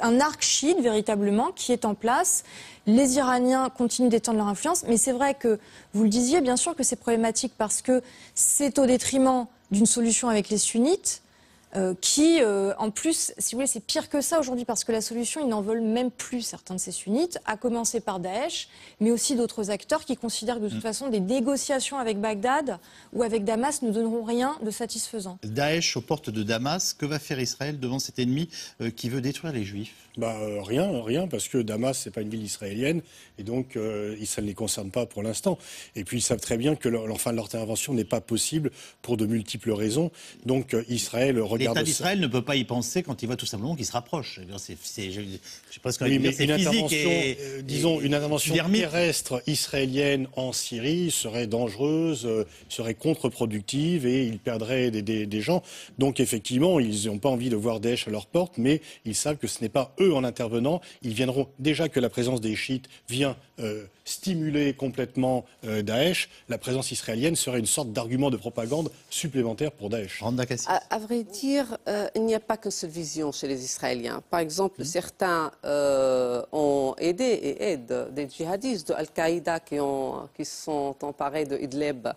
un arc chiite, véritablement, qui est en place. Les Iraniens continuent d'étendre leur influence, mais c'est vrai que, vous le disiez, bien sûr que c'est problématique parce que c'est au détriment d'une solution avec les sunnites qui, en plus, si vous voulez, c'est pire que ça aujourd'hui parce que la solution, ils n'en veulent même plus, certains de ces sunnites, à commencer par Daesh, mais aussi d'autres acteurs qui considèrent que de toute façon des négociations avec Bagdad ou avec Damas ne donneront rien de satisfaisant. Daesh aux portes de Damas, que va faire Israël devant cet ennemi qui veut détruire les Juifs ? Rien, parce que Damas, c'est pas une ville israélienne, et donc ça ne les concerne pas pour l'instant. Et puis ils savent très bien que leur intervention n'est pas possible pour de multiples raisons. Donc Israël regarde. L'État d'Israël ne peut pas y penser quand il voit tout simplement qu'il se rapproche. J'ai presque envie de dire, c'est une physique intervention, disons, une intervention terrestre israélienne en Syrie serait dangereuse, serait contre-productive, et ils perdraient des gens. Donc effectivement, ils n'ont pas envie de voir Daesh à leur porte, mais ils savent que ce n'est pas eux en intervenant, ils viendront, déjà que la présence des chiites vient stimuler complètement Daesh, la présence israélienne serait une sorte d'argument de propagande supplémentaire pour Daesh. À vrai dire, il n'y a pas qu'une seule vision chez les Israéliens. Par exemple, certains ont aidé et aident des djihadistes de Al-Qaïda qui sont emparés de Idlib.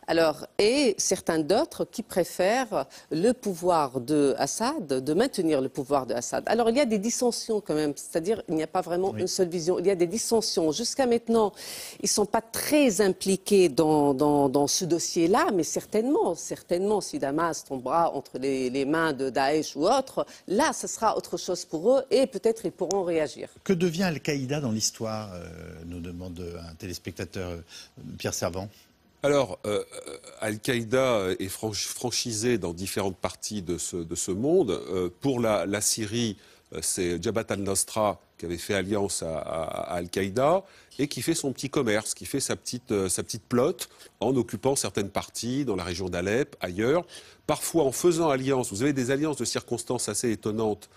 Alors, et certains d'autres qui préfèrent le pouvoir de Assad, de maintenir le pouvoir de Assad. Alors, il y a des dissensions quand même, c'est-à-dire il n'y a pas vraiment une seule vision. Il y a des dissensions. Jusqu'à maintenant, ils ne sont pas très impliqués dans ce dossier-là, mais certainement, si Damas tombera entre les mains de Daesh ou autre, là, ce sera autre chose pour eux et peut-être ils pourront réagir. Que devient Al-Qaïda dans l'histoire, nous demande un téléspectateur, Pierre Servant. Alors, Al-Qaïda est franchisé dans différentes parties de ce monde. Pour la Syrie, c'est Jabhat al-Nusra qui avait fait alliance à Al-Qaïda et qui fait son petit commerce, qui fait sa petite plotte en occupant certaines parties dans la région d'Alep, ailleurs. Parfois en faisant alliance, vous avez des alliances de circonstances assez étonnantes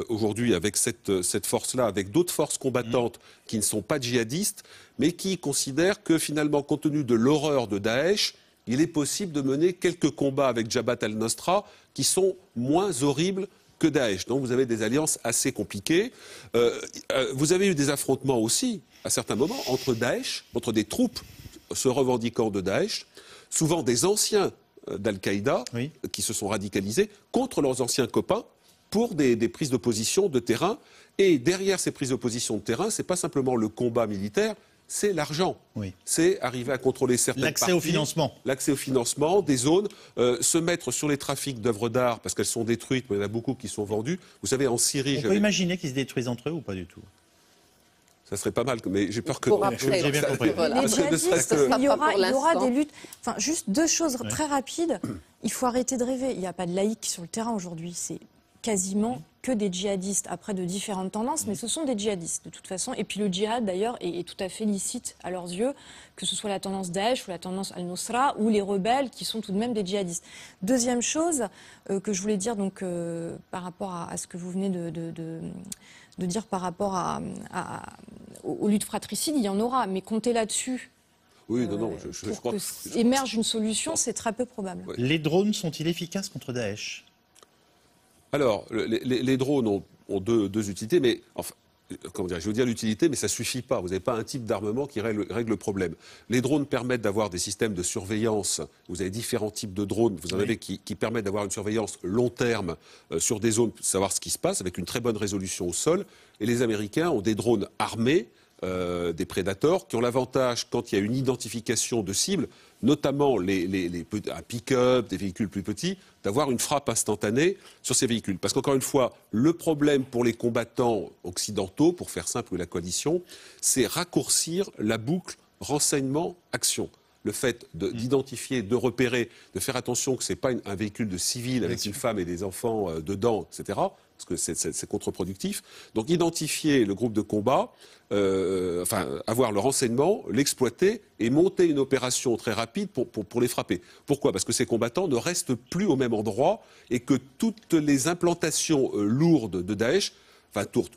aujourd'hui avec cette force-là, avec d'autres forces combattantes qui ne sont pas djihadistes, mais qui considèrent que finalement, compte tenu de l'horreur de Daesh, il est possible de mener quelques combats avec Jabhat al-Nusra qui sont moins horribles que Daesh. Donc vous avez des alliances assez compliquées. Vous avez eu des affrontements aussi, à certains moments, entre Daesh, entre des troupes se revendiquant de Daesh, souvent des anciens d'Al-Qaïda qui se sont radicalisés contre leurs anciens copains pour des prises de position de terrain. Et derrière ces prises de position de terrain, ce n'est pas simplement le combat militaire, c'est l'argent. C'est arriver à contrôler certaines parties. L'accès au financement. L'accès au financement, des zones, se mettre sur les trafics d'œuvres d'art, parce qu'elles sont détruites, mais il y en a beaucoup qui sont vendues. Vous savez, en Syrie... On peut imaginer qu'ils se détruisent entre eux ou pas du tout? Ça serait pas mal, mais j'ai peur que... J'ai bien compris. Les djihadistes, il y aura des luttes... Enfin, juste deux choses très rapides. Il faut arrêter de rêver. Il n'y a pas de laïcs sur le terrain aujourd'hui. C'est quasiment que des djihadistes, après de différentes tendances, mais ce sont des djihadistes de toute façon. Et puis le djihad d'ailleurs est tout à fait licite à leurs yeux, que ce soit la tendance Daesh ou la tendance Al-Nusra ou les rebelles qui sont tout de même des djihadistes. Deuxième chose que je voulais dire donc par rapport à ce que vous venez de dire par rapport aux luttes fratricides, il y en aura, mais compter là-dessus. Oui, je crois que émerge une solution, c'est très peu probable. Oui. Les drones sont-ils efficaces contre Daesh? Alors, les drones ont deux utilités, mais enfin, comment dire, je veux dire l'utilité, mais ça ne suffit pas. Vous n'avez pas un type d'armement qui règle le problème. Les drones permettent d'avoir des systèmes de surveillance. Vous avez différents types de drones. Vous en avez qui permettent d'avoir une surveillance long terme sur des zones, savoir ce qui se passe, avec une très bonne résolution au sol. Et les Américains ont des drones armés des prédateurs qui ont l'avantage, quand il y a une identification de cible, notamment un pick-up, des véhicules plus petits, d'avoir une frappe instantanée sur ces véhicules. Parce qu'encore une fois, le problème pour les combattants occidentaux, pour faire simple, la coalition, c'est raccourcir la boucle renseignement-action. Le fait d'identifier, de repérer, de faire attention que ce n'est pas un véhicule de civil avec une femme et des enfants dedans, etc., parce que c'est contre-productif. Donc identifier le groupe de combat, avoir le renseignement, l'exploiter et monter une opération très rapide pour les frapper. Pourquoi ? Parce que ces combattants ne restent plus au même endroit et que toutes les implantations lourdes de Daesh,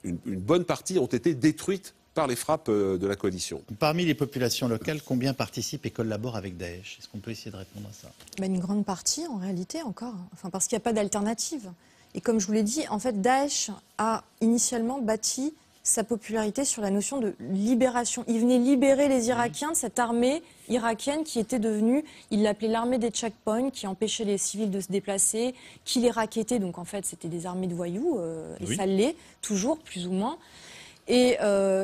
une bonne partie ont été détruites par les frappes de la coalition. Parmi les populations locales, combien participent et collaborent avec Daesh? Est-ce qu'on peut essayer de répondre à ça? Une grande partie, en réalité, encore. Parce qu'il n'y a pas d'alternative. Et comme je vous l'ai dit, en fait, Daesh a initialement bâti sa popularité sur la notion de libération. Il venait libérer les Irakiens de cette armée irakienne qui était devenue, il l'appelait l'armée des checkpoints, qui empêchait les civils de se déplacer, qui les rackettait. Donc en fait, c'était des armées de voyous, et ça l'est, toujours, plus ou moins. Et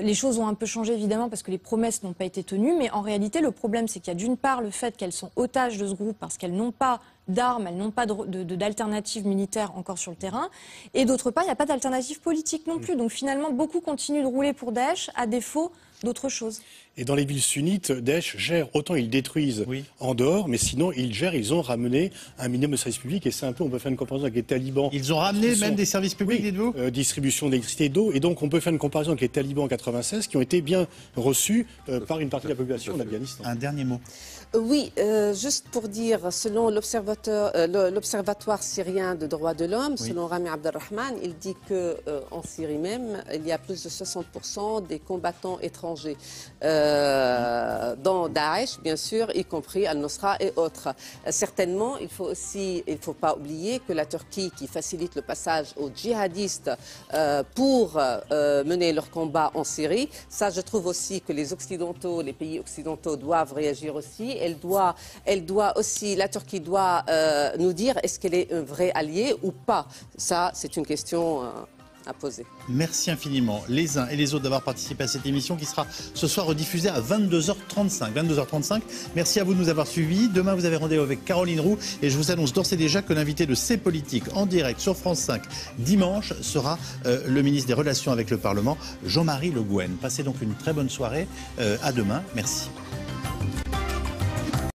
les choses ont un peu changé, évidemment, parce que les promesses n'ont pas été tenues. Mais en réalité, le problème, c'est qu'il y a d'une part le fait qu'elles sont otages de ce groupe parce qu'elles n'ont pas d'armes, elles n'ont pas d'alternative militaire encore sur le terrain. Et d'autre part, il n'y a pas d'alternative politique non plus. Donc finalement, beaucoup continuent de rouler pour Daesh à défaut d'autre chose. Et dans les villes sunnites, Daesh gère, autant ils détruisent en dehors, mais sinon ils ont ramené un minimum de services publics, et c'est un peu, on peut faire une comparaison avec les talibans. Ils ont ramené même des services publics, dites-vous ? Distribution d'électricité et d'eau, et donc on peut faire une comparaison avec les talibans en 96 qui ont été bien reçus par une partie de la population d'Afghanistan. Un dernier mot. Oui, juste pour dire, selon l'Observatoire syrien de droits de l'homme, selon Rami Abdelrahman, il dit qu'en Syrie même, il y a plus de 60% des combattants étrangers dans Daesh, bien sûr, y compris Al-Nusra et autres. Certainement, il faut pas oublier que la Turquie, qui facilite le passage aux djihadistes pour mener leur combat en Syrie, ça, je trouve aussi que les pays occidentaux doivent réagir aussi. La Turquie doit nous dire est-ce qu'elle est un vrai allié ou pas. Ça, c'est une question à poser. Merci infiniment les uns et les autres d'avoir participé à cette émission qui sera ce soir rediffusée à 22h35. Merci à vous de nous avoir suivis. Demain, vous avez rendez-vous avec Caroline Roux et je vous annonce d'ores et déjà que l'invité de C'est Politique en direct sur France 5 dimanche sera le ministre des Relations avec le Parlement, Jean-Marie Le Guen. Passez donc une très bonne soirée. À demain. Merci.